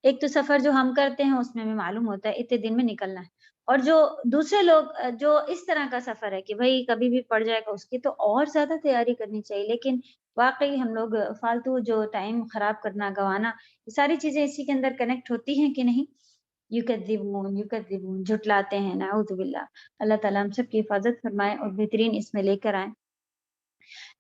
ایک تو سفر جو ہم کرتے ہیں اس میں ہمیں معلوم ہوتا ہے اتنے دن میں نکلنا ہے، اور جو دوسرے لوگ جو اس طرح کا سفر ہے کہ بھائی کبھی بھی پڑ جائے گا اس کی، تو اور زیادہ تیاری کرنی چاہیے. لیکن واقعی ہم لوگ فالتو جو ٹائم خراب کرنا، گوانا، یہ ساری چیزیں اسی کے اندر کنیکٹ ہوتی ہیں کہ نہیں؟ یکذبون جھٹلاتے ہیں، نعوذ باللہ. اللہ تعالیٰ ہم سب کی حفاظت فرمائے اور بہترین اس میں لے کر آئیں،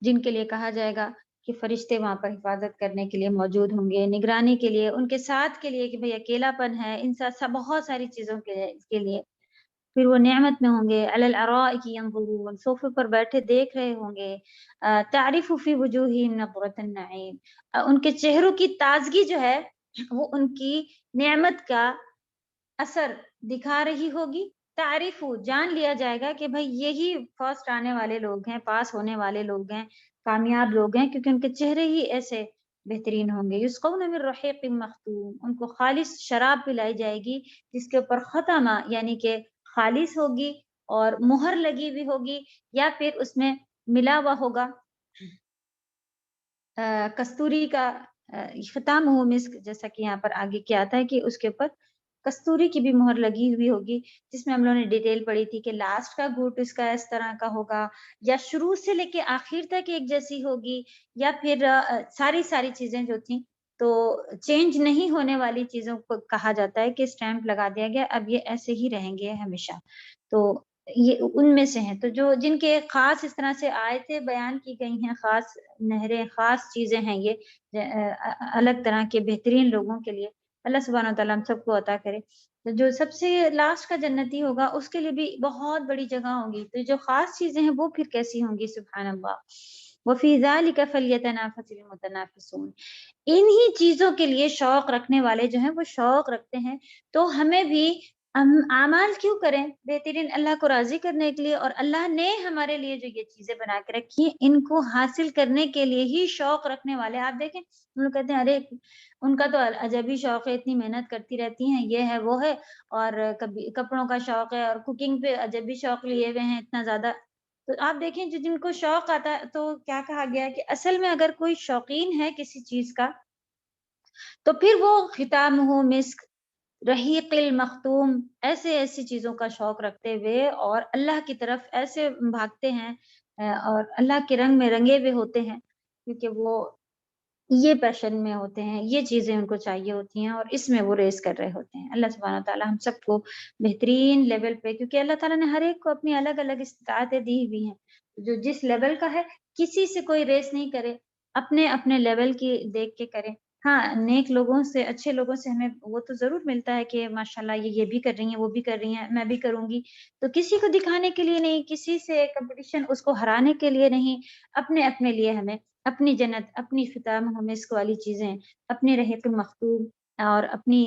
جن کے لیے کہا جائے گا کہ فرشتے وہاں پر حفاظت کرنے کے لیے موجود ہوں گے، نگرانی کے لیے، ان کے ساتھ کے لیے کہ بھئی اکیلا پن ہے، ان سب بہت ساری چیزوں کے لیے. پھر وہ نعمت میں ہوں گے، علی الارائک ینظرون، صوفے پر بیٹھے دیکھ رہے ہوں گے. تعرف فی وجوہہم نضرۃ النعیم، ان کے چہروں کی تازگی جو ہے وہ ان کی نعمت کا اثر دکھا رہی ہوگی. تعریف جان لیا جائے گا کہ بھائی یہی فرسٹ آنے والے لوگ ہیں، پاس ہونے والے لوگ ہیں، کامیاب لوگ ہیں، کیونکہ ان کے چہرے ہی ایسے بہترین ہوں گے. یسقون من رحیق مختوم، ان کو خالص شراب پلائی جائے گی جس کے اوپر ختمہ یعنی کہ خالص ہوگی اور مہر لگی ہوئی ہوگی، یا پھر اس میں ملا ہوا ہوگا کستوری کا ختام ہو مسک، جیسا کہ یہاں پر آگے کیا آتا ہے کہ اس کے اوپر کستوری کی بھی مہر لگی ہوئی ہوگی، جس میں ہم لوگوں نے ڈیٹیل پڑھی تھی کہ لاسٹ کا گھوٹ اس کا اس طرح کا ہوگا، یا شروع سے لے کے آخر تک ایک جیسی ہوگی، یا پھر ساری چیزیں جو تھیں تو چینج نہیں ہونے والی چیزوں کو کہا جاتا ہے کہ اسٹیمپ لگا دیا گیا، اب یہ ایسے ہی رہیں گے ہمیشہ. تو یہ ان میں سے ہیں، تو جو جن کے خاص اس طرح سے آیتیں بیان کی گئی ہیں، خاص نہریں، خاص چیزیں ہیں، یہ الگ طرح کے بہترین لوگوں کے لیے اللہ سبحانہ و تعالیٰ ہم سب کو عطا کرے. تو جو سب سے لاسٹ کا جنتی ہوگا اس کے لیے بھی بہت بڑی جگہ ہوگی، تو جو خاص چیزیں ہیں وہ پھر کیسی ہوں گی؟ سبحان اللہ. وفی ذلک فلیتنافس المتنافسون، انہی چیزوں کے لیے شوق رکھنے والے جو ہیں وہ شوق رکھتے ہیں. تو ہمیں بھی اعمال کیوں کریں؟ بہترین اللہ کو راضی کرنے کے لیے، اور اللہ نے ہمارے لیے جو یہ چیزیں بنا کے رکھی ہیں ان کو حاصل کرنے کے لیے ہی شوق رکھنے والے. آپ دیکھیں ہم لوگ کہتے ہیں ارے ان کا تو عجب ہی شوق ہے، اتنی محنت کرتی رہتی ہیں، یہ ہے وہ ہے، اور کبھی کپڑوں کا شوق ہے اور کوکنگ پہ عجب ہی شوق لیے ہوئے ہیں اتنا زیادہ. تو آپ دیکھیں جو جن کو شوق آتا ہے، تو کیا کہا گیا ہے کہ اصل میں اگر کوئی شوقین ہے کسی چیز کا تو پھر وہ ختامہ مسک، رحیق المختوم، ایسی چیزوں کا شوق رکھتے ہوئے اور اللہ کی طرف ایسے بھاگتے ہیں اور اللہ کے رنگ میں رنگے ہوئے ہوتے ہیں، کیونکہ وہ یہ پیشن میں ہوتے ہیں، یہ چیزیں ان کو چاہیے ہوتی ہیں اور اس میں وہ ریس کر رہے ہوتے ہیں. اللہ سبحانہ تعالیٰ ہم سب کو بہترین لیول پہ، کیونکہ اللہ تعالیٰ نے ہر ایک کو اپنی الگ الگ استطاعتیں دی ہوئی ہیں، جو جس لیول کا ہے کسی سے کوئی ریس نہیں کرے، اپنے اپنے لیول کی دیکھ کے کرے. ہاں نیک لوگوں سے، اچھے لوگوں سے ہمیں وہ تو ضرور ملتا ہے کہ ماشاءاللہ یہ بھی کر رہی ہیں، وہ بھی کر رہی ہیں، میں بھی کروں گی. تو کسی کو دکھانے کے لیے نہیں، کسی سے کمپٹیشن اس کو ہرانے کے لیے نہیں، اپنے اپنے لیے ہمیں اپنی جنت، اپنی ختام مسک والی چیزیں، اپنے رحیق مختوم اور اپنی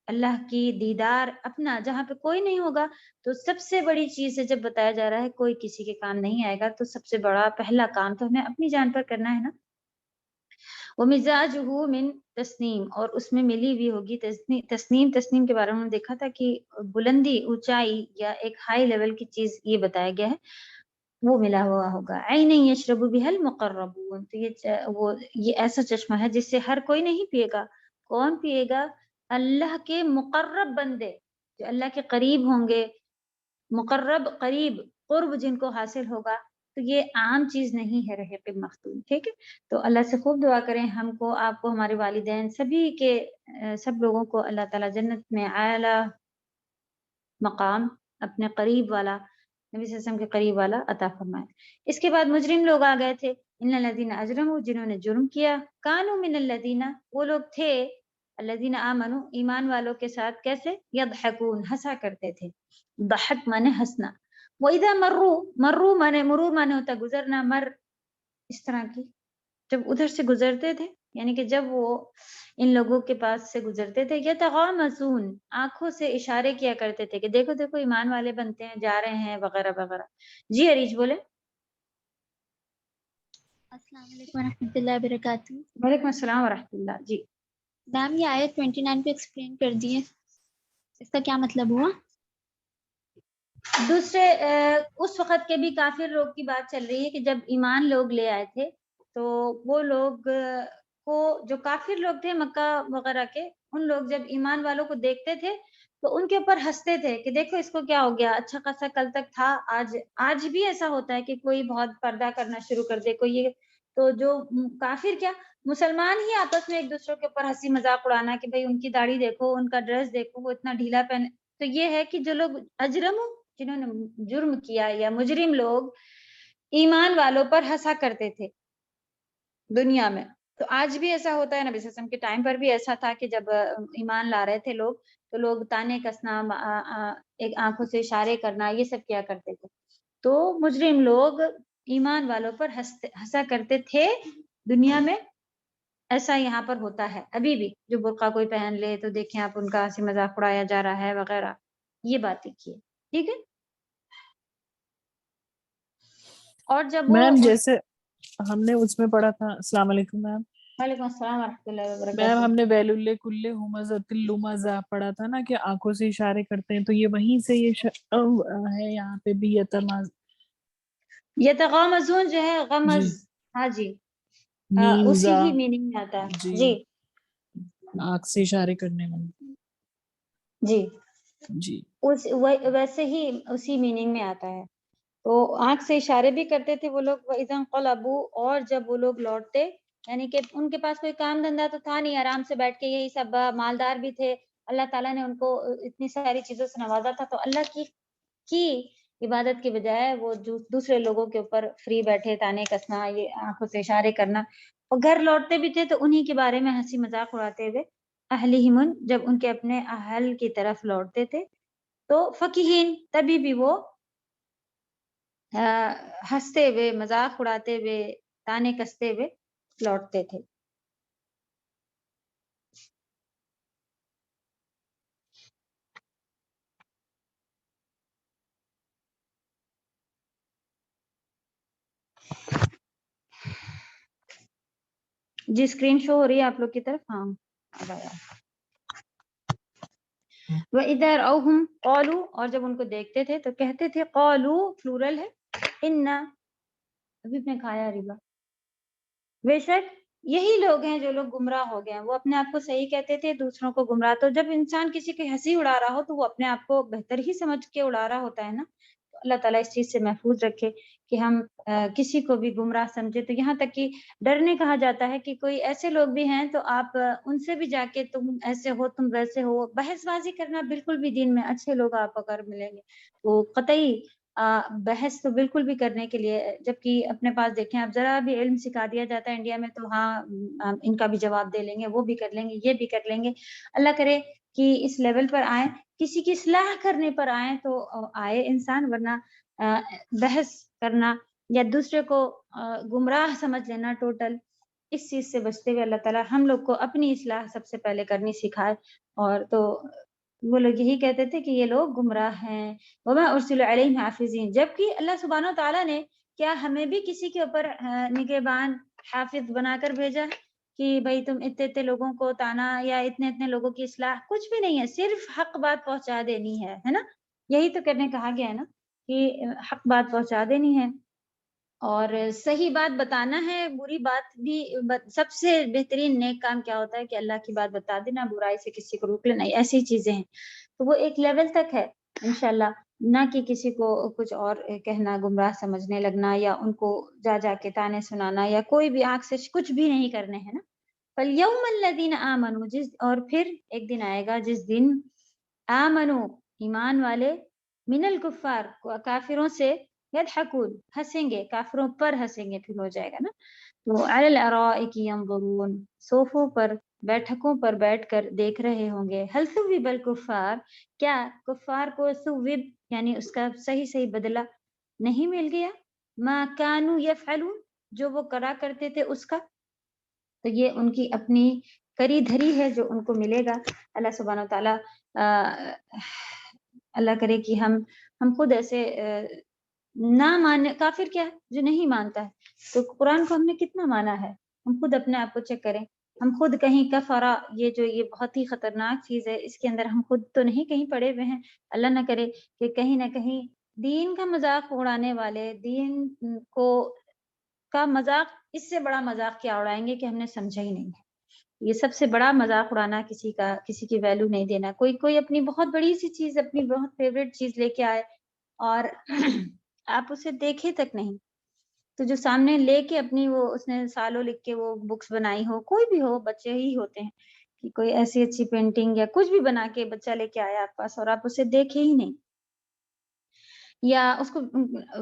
اللہ کی دیدار، اپنا جہاں پہ کوئی نہیں ہوگا. تو سب سے بڑی چیز ہے جب بتایا جا رہا ہے کوئی کسی کے کام نہیں آئے گا، تو سب سے بڑا پہلا کام تو ہمیں اپنی جان پر کرنا ہے نا. وَمِزَاجُهُ مِن تسنیم، اور اس میں ملی ہوئی ہوگی تسنیم کے بارے میں دیکھا تھا کہ بلندی، اونچائی یا ایک ہائی لیول کی چیز یہ بتایا گیا ہے، وہ ملا ہوا ہوگا. عین یشرب بها المقربون، تو یہ ایسا چشمہ ہے جس سے ہر کوئی نہیں پیے گا. کون پیے گا؟ اللہ کے مقرب بندے جو اللہ کے قریب ہوں گے، مقرب قریب قرب جن کو حاصل ہوگا. تو یہ عام چیز نہیں ہے رحیق مختوم. ٹھیک ہے، تو اللہ سے خوب دعا کریں ہم کو، آپ کو، ہمارے والدین، سبھی کے سب لوگوں کو اللہ تعالیٰ جنت میں اعلیٰ مقام اپنے قریب والا، نبی صلی اللہ علیہ وسلم کے قریب والا عطا فرمائے. اس کے بعد مجرم لوگ آ گئے تھے، ان الذین اجرموا، جنہوں نے جرم کیا، کانوا من الذین، وہ لوگ تھے، الذین آمنوا، ایمان والوں کے ساتھ کیسے؟ یضحکون، ہنسا کرتے تھے. ضحک مانے ہنسنا. وَإِذَا مروا مانے مرور مانے ہوتا گزرنا، مر اس طرح کی، جب ادھر سے گزرتے تھے یعنی کہ جب وہ ان لوگوں کے پاس سے گزرتے تھے، یتغامزون، آنکھوں سے اشارے کیا کرتے تھے کہ دیکھو دیکھو ایمان والے بنتے ہیں، جا رہے ہیں وغیرہ وغیرہ. جی عریج بولے. السلام علیکم ورحمۃ اللہ وبرکاتہ. وعلیکم السلام ورحمۃ اللہ. جی میم یہ آیت 29 پہ ایکسپلین کر دیے، اس کا کیا مطلب ہوا؟ دوسرے اس وقت کے بھی کافر لوگ کی بات چل رہی ہے کہ جب ایمان لوگ لے آئے تھے تو وہ لوگ کو، جو کافر لوگ تھے مکہ وغیرہ کے، ان لوگ جب ایمان والوں کو دیکھتے تھے تو ان کے اوپر ہنستے تھے کہ دیکھو اس کو کیا ہو گیا، اچھا خاصا کل تک تھا، آج بھی ایسا ہوتا ہے کہ کوئی بہت پردہ کرنا شروع کر دے کوئی یہ، تو جو کافر کیا مسلمان ہی آپس میں ایک دوسرے کے اوپر ہنسی مذاق اڑانا کہ بھئی ان کی داڑھی دیکھو، ان کا ڈریس دیکھو، وہ اتنا ڈھیلا پہنے. تو یہ ہے کہ جو لوگ اجرم، جنہوں نے جرم کیا یا مجرم لوگ ایمان والوں پر ہنسا کرتے تھے دنیا میں. تو آج بھی ایسا ہوتا ہے، نبی صلی اللہ علیہ وسلم کے ٹائم پر بھی ایسا تھا کہ جب ایمان لا رہے تھے لوگ تو لوگ تانے کسنا، ایک آنکھوں سے اشارے کرنا، یہ سب کیا کرتے تھے. تو مجرم لوگ ایمان والوں پر ہنسا کرتے تھے دنیا میں. ایسا یہاں پر ہوتا ہے ابھی بھی، جو برقع کوئی پہن لے تو دیکھیں آپ ان کا ہنسی مذاق اڑایا جا رہا ہے وغیرہ، یہ بات لکھی ہے. ٹھیک ہے. اور جب وہ میم جیسے ہم نے اس میں پڑھا تھا، السلام علیکم میم. وعلیکم السلام ورحمۃ اللہ میم وبرکاتہ. ہم نے ویل اللہ کل ہمزۃ اللمزہ پڑھا تھا نا کہ آنکھوں سے اشارے کرتے ہیں، تو یہ وہیں سے یہ ہے یہاں پہ بھی یتغامزون جو ہے غمز، جی ہاں جی، میم اسی زا ہی میننگ میں آتا ہے. جی جی آنکھ سے اشارے کرنے میں. جی جی ویسے ہی اسی میننگ میں آتا ہے. تو آنکھ سے اشارے بھی کرتے تھے وہ لوگ. وَإِذَا انقلبوا، اور جب وہ لوگ لوٹتے، یعنی کہ ان کے پاس کوئی کام دھندا تو تھا نہیں، آرام سے بیٹھ کے یہی سب، مالدار بھی تھے، اللہ تعالیٰ نے ان کو اتنی ساری چیزوں سے نوازا تھا، تو اللہ کی عبادت کے بجائے وہ دوسرے لوگوں کے اوپر فری بیٹھے، تانے کسنا، یہ آنکھوں سے اشارے کرنا. اور گھر لوٹتے بھی تھے تو انہی کے بارے میں ہنسی مذاق اڑاتے ہوئے، اہلہم، جب ان کے اپنے اہل کی طرف لوٹتے تھے تو فقیہین، تبھی بھی وہ ہنستے ہوئے، مذاق اڑاتے ہوئے، تانے کستے ہوئے لوٹتے تھے. جی اسکرین شو ہو رہی ہے آپ لوگ کی طرف؟ ہاں. وَإِذَا رَأَوْهُمْ قَالُوا، اور جب ان کو دیکھتے تھے تو کہتے تھے، قالوا پلورل ہے، اِنَّا، ابھی میں کھایا ربا، بے شک یہی لوگ ہیں جو لوگ گمراہ ہو گئے ہیں. وہ اپنے آپ کو صحیح کہتے تھے، دوسروں کو گمراہ. تو جب انسان کسی کی ہنسی اڑا رہا ہو تو وہ اپنے آپ کو بہتر ہی سمجھ کے اڑا رہا ہوتا ہے نا. تو اللہ تعالیٰ اس چیز سے محفوظ رکھے کہ ہم کسی کو بھی گمراہ سمجھے. تو یہاں تک کہ ڈرنے کہا جاتا ہے کہ کوئی ایسے لوگ بھی ہیں تو آپ ان سے بھی جا کے تم ایسے ہو، تم ویسے ہو، بحث بازی کرنا بالکل بھی دین میں اچھے لوگ آپ اگر ملیں گے تو قطعی بحث تو بالکل بھی کرنے کے لیے، جبکہ اپنے پاس دیکھیں آپ ذرا بھی علم سکھا دیا جاتا ہے انڈیا میں تو ہاں ان کا بھی جواب دے لیں گے، وہ بھی کر لیں گے، یہ بھی کر لیں گے. اللہ کرے کہ اس لیول پر آئیں، کسی کی اصلاح کرنے پر آئیں تو آئے انسان، ورنہ بحث کرنا یا دوسرے کو گمراہ سمجھ لینا ٹوٹل، اس چیز سے بچتے ہوئے اللہ تعالیٰ ہم لوگ کو اپنی اصلاح سب سے پہلے کرنی سکھائے. اور تو وہ لوگ یہی کہتے تھے کہ یہ لوگ گمراہ ہیں. وَمَا أُرْسِلُوا عَلَيْهِمْ حَافِظِينَ، جبکہ اللہ سبحانہ وتعالیٰ نے کیا ہمیں بھی کسی کے اوپر نگہبان، حافظ بنا کر بھیجا ہے کہ بھائی تم اتنے لوگوں کو تانا یا اتنے لوگوں کی اصلاح؟ کچھ بھی نہیں ہے، صرف حق بات پہنچا دینی ہے نا. یہی تو کرنے کہا گیا ہے نا کہ حق بات پہنچا دینی ہے اور صحیح بات بتانا ہے. بری بات بھی سب سے بہترین نیک کام کیا ہوتا ہے کہ اللہ کی بات بتا دینا، برائی سے کسی کو روک لینا، ایسی چیزیں ہیں. تو وہ ایک لیول تک ہے انشاءاللہ، نہ کہ کسی کو کچھ اور کہنا، گمراہ سمجھنے لگنا، یا ان کو جا کے تانے سنانا، یا کوئی بھی آنکھ سے کچھ بھی نہیں کرنے ہے نا. فَالْيَوْمَ الَّذِينَ آمَنُوا، اور پھر ایک دن آئے گا جس دن آمنوا، ایمان والے، من الکفار، کافروں سے، یضحکون، ہنسیں گے، کافروں پر ہنسیں گے، پھر ہو جائے گا نا. تو علی الارائک ینظرون، صوفوں پر، بیٹھکوں پر بیٹھ کر دیکھ رہے ہوں گے. هل ثوب الکفار، کیا کفار کو ثوب یعنی اس کا صحیح بدلہ نہیں مل گیا؟ ما کانوا یفعلون، جو وہ کرا کرتے تھے اس کا. تو یہ ان کی اپنی کری دھری ہے جو ان کو ملے گا. اللہ سبحانہ و تعالیٰ اللہ کرے کہ ہم خود ایسے نہ ماننے. کافر کیا ہے؟ جو نہیں مانتا ہے. تو قرآن کو ہم نے کتنا مانا ہے؟ ہم خود اپنے آپ کو چیک کریں. ہم خود کہیں کفرا، یہ بہت ہی خطرناک چیز ہے، اس کے اندر ہم خود تو نہیں کہیں پڑے ہوئے ہیں. اللہ نہ کرے کہ کہیں نہ کہیں دین کا مذاق اڑانے والے، دین کا مذاق، اس سے بڑا مذاق کیا اڑائیں گے کہ ہم نے سمجھا ہی نہیں ہے. یہ سب سے بڑا مذاق اڑانا کسی کا، کسی کی ویلیو نہیں دینا. کوئی اپنی بہت بڑی سی چیز، اپنی بہت فیوریٹ چیز لے کے آئے اور آپ اسے دیکھے تک نہیں، تو جو سامنے لے کے اپنی وہ اس نے سالوں لکھ کے وہ بکس بنائی ہو، کوئی بھی ہو، بچے ہی ہوتے ہیں کہ کوئی ایسی اچھی پینٹنگ یا کچھ بھی بنا کے بچہ لے کے آیا آپ پاس اور آپ اسے دیکھے ہی نہیں یا اس کو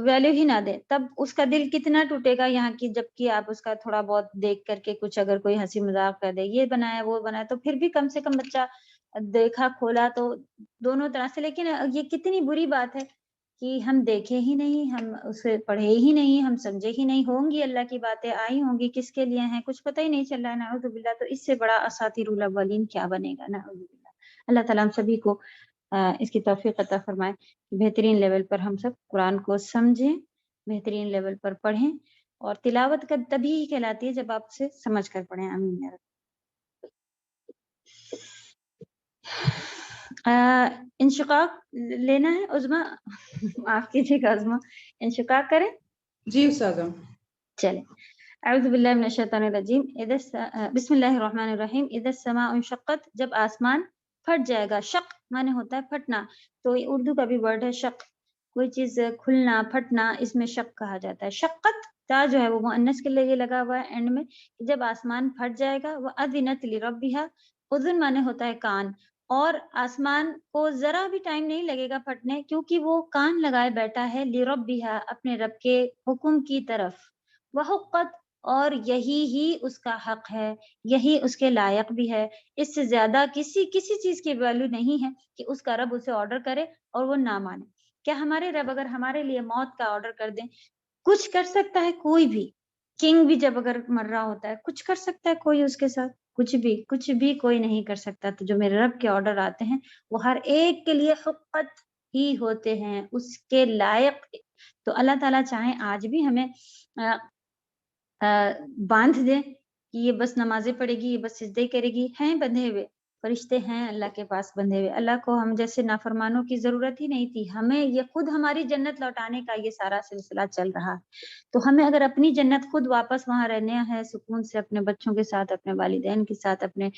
ویلیو ہی نہ دے، تب اس کا دل کتنا ٹوٹے گا یہاں کی، جبکہ آپ اس کا تھوڑا بہت دیکھ کر کے کچھ اگر کوئی ہنسی مذاق کر دے، یہ بنایا وہ بنایا، تو پھر بھی کم سے کم بچہ دیکھا کھولا تو دونوں طرح سے. لیکن یہ کتنی بری بات ہے کہ ہم دیکھے ہی نہیں، ہم اسے پڑھے ہی نہیں، ہم سمجھے ہی نہیں. ہوں گی اللہ کی باتیں آئی ہوں گی، کس کے لیے ہیں کچھ پتہ ہی نہیں چل رہا ہے، نعوذ باللہ. تو اس سے بڑا اساطیر الاولین کیا بنے گا، نعوذ باللہ. اللہ تعالیٰ ہم سبھی کو اس کی توفیق عطا فرمائے کہ بہترین لیول پر ہم سب قرآن کو سمجھیں، بہترین لیول پر پڑھیں، اور تلاوت کا تبھی ہی کہلاتی ہے جب آپ سے سمجھ کر پڑھیں. آمین یا رب. انشقاق لینا ہے عظما، معاف کیجیے گا عظما، انشقاق کریں. جی استاذہ. چلیں. اعوذ باللہ من الشیطان الرجیم. بسم اللہ الرحمن الرحیم. اذا السماء انشقت، جب آسمان پھٹ جائے گا. شق مانے ہوتا ہے پھٹنا، تو یہ اردو کا بھی ورڈ ہے شق. کوئی چیز کھلنا پھٹنا، اس میں شق کہا جاتا ہے. شقت تا جو ہے وہ مؤنث کے لیے لگا ہوا ہے اینڈ میں، جب آسمان پھٹ جائے گا. وَأَذِنَتْ لِرَبِّهَا، اذن مانے ہوتا ہے کان، اور آسمان کو ذرا بھی ٹائم نہیں لگے گا پھٹنے، کیونکہ وہ کان لگائے بیٹھا ہے لِرَبِّهَا، اپنے رب کے حکم کی طرف. وَحُقَّتْ، اور یہی ہی اس کا حق ہے، یہی اس کے لائق بھی ہے. اس سے زیادہ کسی چیز کی ویلیو نہیں ہے کہ اس کا رب اسے آرڈر کرے اور وہ نہ مانے. کیا ہمارے رب اگر ہمارے لیے موت کا آرڈر کر دیں، کچھ کر سکتا ہے کوئی بھی؟ کنگ بھی جب اگر مر رہا ہوتا ہے کچھ کر سکتا ہے کوئی اس کے ساتھ؟ کچھ بھی کوئی نہیں کر سکتا. تو جو میرے رب کے آرڈر آتے ہیں وہ ہر ایک کے لیے حقت ہی ہوتے ہیں، اس کے لائق. تو اللہ تعالیٰ چاہیں آج بھی ہمیں باندھ دے کہ یہ بس نمازیں پڑھے گی، یہ بس سجدے کرے گی. ہیں بندھے ہوئے فرشتے ہیں اللہ کے پاس بندھے ہوئے. اللہ کو ہم جیسے نافرمانوں کی ضرورت ہی نہیں تھی، ہمیں یہ خود ہماری جنت لوٹانے کا یہ سارا سلسلہ چل رہا. تو ہمیں اگر اپنی جنت خود واپس وہاں رہنا ہے سکون سے، اپنے بچوں کے ساتھ، اپنے والدین کے ساتھ، اپنے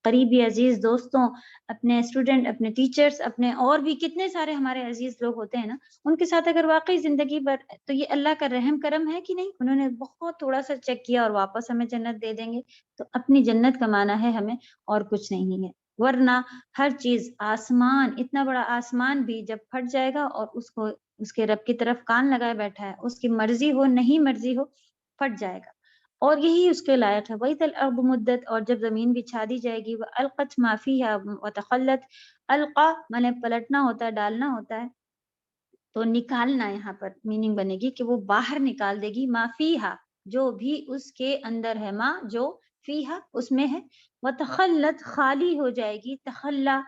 قریبی عزیز دوستوں، اپنے اسٹوڈنٹ، اپنے ٹیچرز، اپنے اور بھی کتنے سارے ہمارے عزیز لوگ ہوتے ہیں نا، ان کے ساتھ اگر واقعی زندگی بھر، تو یہ اللہ کا رحم کرم ہے کہ نہیں؟ انہوں نے بہت تھوڑا سا چیک کیا اور واپس ہمیں جنت دے دیں گے. تو اپنی جنت کمانا ہے ہمیں، اور کچھ نہیں ہے. ورنہ ہر چیز، آسمان، اتنا بڑا آسمان بھی جب پھٹ جائے گا اور اس کو اس کے رب کی طرف کان لگائے بیٹھا ہے، اس کی مرضی ہو نہیں مرضی ہو پھٹ جائے گا، اور یہی اس کے لائق ہے. وَإِذَا الْأَرْضُ مُدَّتْ، اور جب زمین بچھا دی جائے گی. وَأَلْقَتْ مَا فِيهَا وَتَخَلَّتْ، القا مانے پلٹنا ہوتا ہے، ڈالنا ہوتا ہے، تو نکالنا یہاں پر میننگ بنے گی کہ وہ باہر نکال دے گی. ما فیہا، جو بھی اس کے اندر ہے، ما جو فیہا اس میں ہے. وتخلت، خالی ہو جائے گی. تخلا،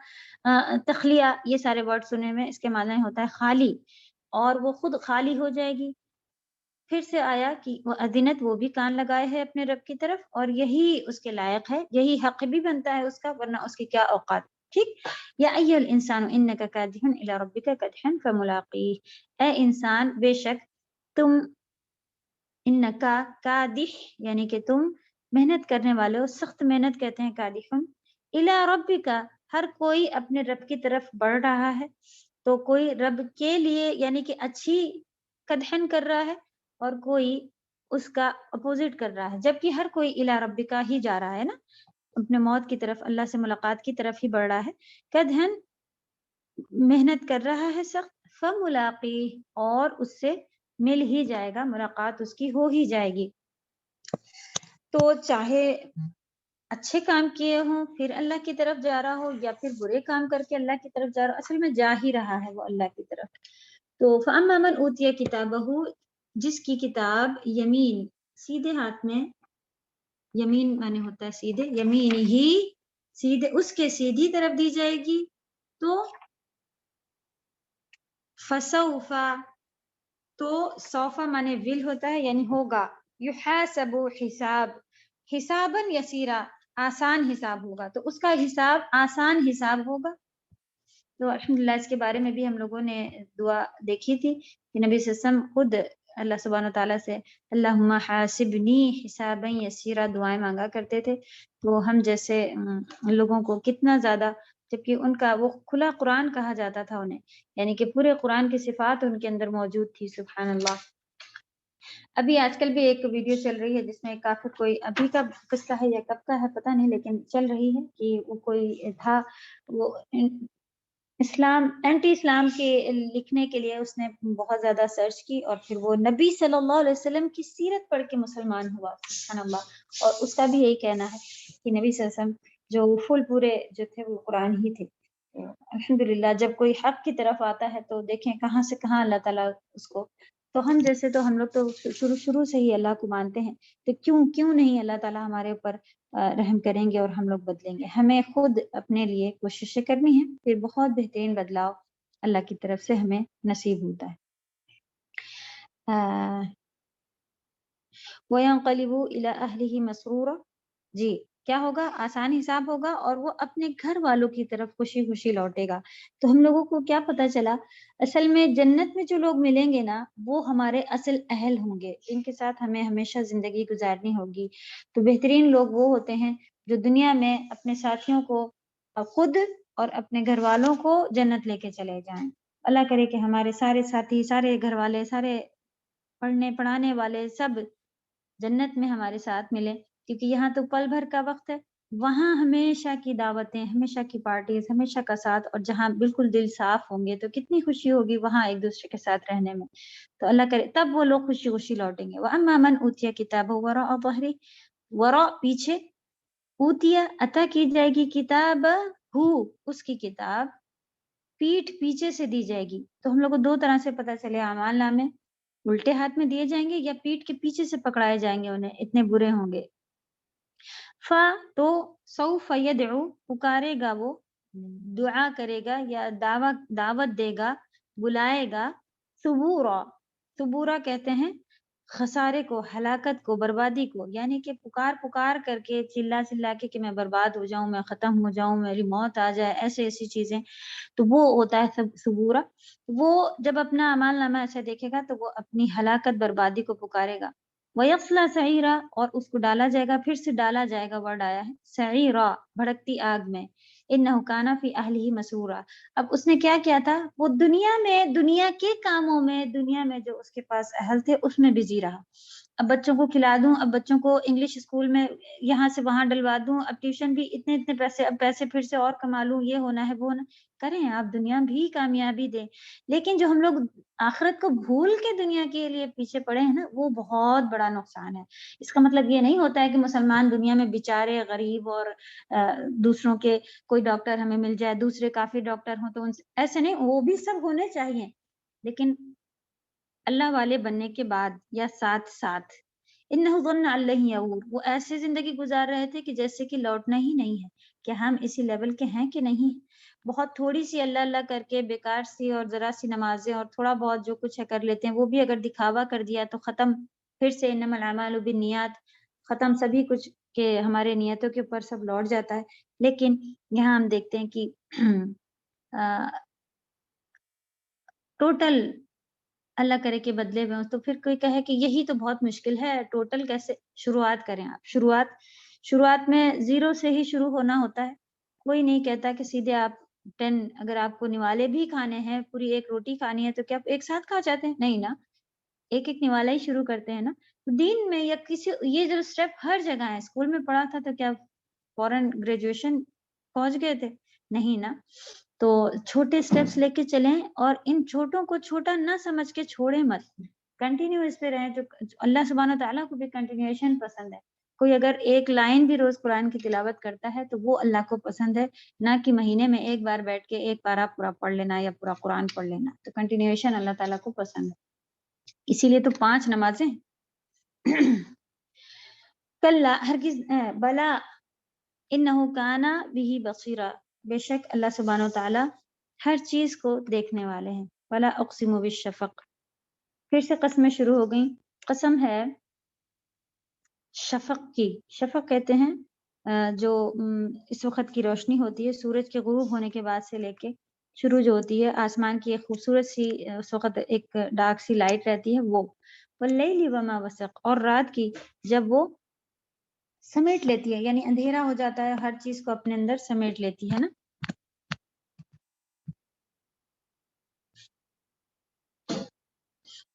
تخلیہ، یہ سارے ورڈ سنے میں اس کے معنی ہوتا ہے خالی، اور وہ خود خالی ہو جائے گی. پھر سے آیا کہ وہ اذنت، وہ بھی کان لگائے ہے اپنے رب کی طرف، اور یہی اس کے لائق ہے، یہی حق بھی بنتا ہے اس کا، ورنہ اس کی کیا اوقات. ٹھیک. یا ایھا الانسان انک کادح الی ربک کدحا فملاقیہ، اے انسان بے شک تم، انک کادح یعنی کہ تم محنت کرنے والے ہو، سخت محنت کہتے ہیں کادح. الی ربک، ہر کوئی اپنے رب کی طرف بڑھ رہا ہے، تو کوئی رب کے لیے یعنی کہ اچھی کدحن کر رہا ہے، اور کوئی اس کا اپوزٹ کر رہا ہے، جبکہ ہر کوئی الی ربک ہی جا رہا ہے نا، اپنے موت کی طرف، اللہ سے ملاقات کی طرف ہی بڑھ رہا ہے. کدحن محنت کر رہا ہے سخت. فملاقیہ، اور اس سے مل ہی جائے گا، ملاقات اس کی ہو ہی جائے گی. تو چاہے اچھے کام کیے ہوں پھر اللہ کی طرف جا رہا ہو، یا پھر برے کام کر کے اللہ کی طرف جا رہا ہو، اصل میں جا ہی رہا ہے وہ اللہ کی طرف. تو فاما من اوتی کتابہ، جس کی کتاب یمین سیدھے ہاتھ میں، یمین مانے ہوتا ہے سیدھے، یمین ہی سیدھے، اس کے سیدھی طرف دی جائے گی. تو فسوف، تو سوفا مانے ول ہوتا ہے یعنی ہوگا. یحاسب حساب، حساباً یسیرا، آسان حساب ہوگا، تو اس کا حساب آسان حساب ہوگا. تو الحمدللہ اس کے بارے میں بھی ہم لوگوں نے دعا دیکھی تھی کہ نبی صلی اللہ علیہ وسلم خود اللہ سبحانہ تعالیٰ سے اللہم حاسبنی حسابا یسیرا دعائیں مانگا کرتے تھے. تو ہم جیسے لوگوں کو کتنا زیادہ، جبکہ ان کا وہ کھلا قرآن کہا جاتا تھا انہیں، یعنی کہ پورے قرآن کی صفات ان کے اندر موجود تھی. سبحان اللہ. ابھی آج کل بھی ایک ویڈیو چل رہی ہے جس میں کافر، کوئی ابھی کا قصہ ہے یا کب کا ہے پتہ نہیں، لیکن چل رہی ہے کہ وہ کوئی تھا، وہ اسلام اینٹی اسلام کے لکھنے کے لیے اس نے بہت زیادہ سرچ کی، اور پھر وہ نبی صلی اللہ علیہ وسلم کی سیرت پڑھ کے مسلمان ہوا. سبحان اللہ. اور اس کا بھی یہی کہنا ہے کہ نبی صلی اللہ علیہ وسلم جو فل پورے جو تھے وہ قرآن ہی تھے. الحمدللہ جب کوئی حق کی طرف آتا ہے تو دیکھیں کہاں سے کہاں اللہ تعالیٰ اس کو، تو ہم جیسے تو ہم لوگ تو شروع سے ہی اللہ کو مانتے ہیں، تو کیوں نہیں اللہ تعالیٰ ہمارے اوپر رحم کریں گے اور ہم لوگ بدلیں گے. ہمیں خود اپنے لیے کوششیں کرنی ہے، پھر بہت بہترین بدلاؤ اللہ کی طرف سے ہمیں نصیب ہوتا ہے. وَيَنْقَلِبُ إِلَىٰ أَهْلِهِ مَسْرُورًا. جی کیا ہوگا؟ آسان حساب ہوگا اور وہ اپنے گھر والوں کی طرف خوشی خوشی لوٹے گا. تو ہم لوگوں کو کیا پتہ چلا؟ اصل میں جنت میں جو لوگ ملیں گے نا وہ ہمارے اصل اہل ہوں گے، ان کے ساتھ ہمیں ہمیشہ زندگی گزارنی ہوگی. تو بہترین لوگ وہ ہوتے ہیں جو دنیا میں اپنے ساتھیوں کو، خود اور اپنے گھر والوں کو جنت لے کے چلے جائیں. اللہ کرے کہ ہمارے سارے ساتھی، سارے گھر والے، سارے پڑھنے پڑھانے والے سب جنت میں ہمارے ساتھ ملیں، کیونکہ یہاں تو پل بھر کا وقت ہے، وہاں ہمیشہ کی دعوتیں، ہمیشہ کی پارٹیز، ہمیشہ کا ساتھ، اور جہاں بالکل دل صاف ہوں گے تو کتنی خوشی ہوگی وہاں ایک دوسرے کے ساتھ رہنے میں. تو اللہ کرے تب وہ لوگ خوشی خوشی لوٹیں گے. وَأَمَّا مَنْ أُوتِيَ كِتَابَهُ وَرَاءَ ظَهْرِهِ، وراء پیچھے، اوتیا عطا کی جائے گی، کتاب ہو اس کی کتاب، پیٹھ پیچھے سے دی جائے گی. تو ہم لوگ کو دو طرح سے پتہ چلے، اعمال نامے الٹے ہاتھ میں دیے جائیں گے یا پیٹھ کے پیچھے سے پکڑائے جائیں گے، انہیں اتنے برے ہوں گے. تو سوف یدعو پکارے گا، وہ دعا کرے گا یا دعوت دے گا، بلائے گا، ثبورا. ثبورا کہتے ہیں خسارے کو، ہلاکت کو، بربادی کو، یعنی کہ پکار کر کے، چلا کے کہ میں برباد ہو جاؤں، میں ختم ہو جاؤں، میری موت آ جائے، ایسی چیزیں. تو وہ ہوتا ہے ثبورا. وہ جب اپنا اعمال نامہ ایسے دیکھے گا تو وہ اپنی ہلاکت، بربادی کو پکارے گا. وَيَصْلَىٰ سَعِيرًا، اور اس کو ڈالا جائے گا، پھر سے ڈالا جائے گا، ورڈ آیا ہے سعیرا، بھڑکتی آگ میں. إِنَّهُ كَانَ فِي أَهْلِهِ مَسْرُورًا. اب اس نے کیا کیا تھا؟ وہ دنیا کے کاموں میں، دنیا میں جو اس کے پاس اہل تھے اس میں بزی رہا. اب بچوں کو کھلا دوں، اب بچوں کو انگلش اسکول میں یہاں سے وہاں ڈلوا دوں، اب ٹیوشن بھی اتنے پیسے، اب پیسے پھر سے اور کما لوں، یہ ہونا ہے وہ ہونا. کریں آپ دنیا بھی کامیابی دیں، لیکن جو ہم لوگ آخرت کو بھول کے دنیا کے لیے پیچھے پڑے ہیں نا، وہ بہت بڑا نقصان ہے. اس کا مطلب یہ نہیں ہوتا ہے کہ مسلمان دنیا میں بیچارے، غریب اور دوسروں کے، کوئی ڈاکٹر ہمیں مل جائے، دوسرے کافی ڈاکٹر ہوں تو ان سے ایسے نہیں، وہ بھی سب ہونے چاہیے، لیکن اللہ والے بننے کے بعد یا ساتھ انہ ظن اللہ یعود، وہ ایسے زندگی گزار رہے تھے کہ جیسے کہ لوٹنا ہی نہیں ہے. کہ ہم اسی لیول کے ہیں کہ نہیں؟ بہت تھوڑی سی اللہ کر کے، بیکار سی اور ذرا سی نمازیں اور تھوڑا بہت جو کچھ ہے کر لیتے ہیں، وہ بھی اگر دکھاوا کر دیا تو ختم. پھر سے انما الاعمال بالنیات، ختم سبھی کچھ، کہ ہمارے نیتوں کے اوپر سب لوٹ جاتا ہے. لیکن یہاں ہم دیکھتے ہیں کہ ٹوٹل اللہ کرے کہ بدلے ہوئے. تو پھر کوئی کہے کہ یہی تو بہت مشکل ہے، ٹوٹل کیسے؟ شروعات کریں آپ. شروعات میں 0 سے ہی شروع ہونا ہوتا ہے. کوئی نہیں کہتا کہ سیدھے آپ 10، اگر آپ کو نوالے بھی کھانے ہیں، پوری ایک روٹی کھانی ہے تو کیا آپ ایک ساتھ کھا جاتے ہیں؟ نہیں نا، ایک نوالا ہی شروع کرتے ہیں نا. دین میں یا کسی، یہ جو سٹیپ ہر جگہ ہے. اسکول میں پڑھا تھا تو کیا فوراً گریجویشن پہنچ گئے تھے؟ نہیں نا. تو چھوٹے سٹیپس لے کے چلیں، اور ان چھوٹوں کو چھوٹا نہ سمجھ کے چھوڑیں مت، کنٹینیو اس پہ رہیں. جو اللہ سبحانہ تعالیٰ کو بھی کنٹینیوشن پسند ہے. کوئی اگر ایک لائن بھی روز قرآن کی تلاوت کرتا ہے تو وہ اللہ کو پسند ہے، نہ کہ مہینے میں ایک بار بیٹھ کے ایک پارہ پورا پڑھ لینا یا پورا قرآن پڑھ لینا. تو کنٹینیوشن اللہ تعالیٰ کو پسند ہے. اسی لیے تو 5 نمازیں. کلا ہرگز، بلا انہ کان بہ بصیرا، بے شک اللہ سبحانہ وتعالی ہر چیز کو دیکھنے والے ہیں. ولا اقسم بالشفق، پھر سے قسمیں شروع ہو گئیں. قسم ہے شفق کی. شفق کہتے ہیں جو اس وقت کی روشنی ہوتی ہے، سورج کے غروب ہونے کے بعد سے لے کے شروع جو ہوتی ہے، آسمان کی ایک خوبصورت سی اس وقت ایک ڈارک سی لائٹ رہتی ہے، وہ واللیل وما وسق، اور رات کی جب وہ سمیٹ لیتی ہے، یعنی اندھیرا ہو جاتا ہے، ہر چیز کو اپنے اندر سمیٹ لیتی ہے نا.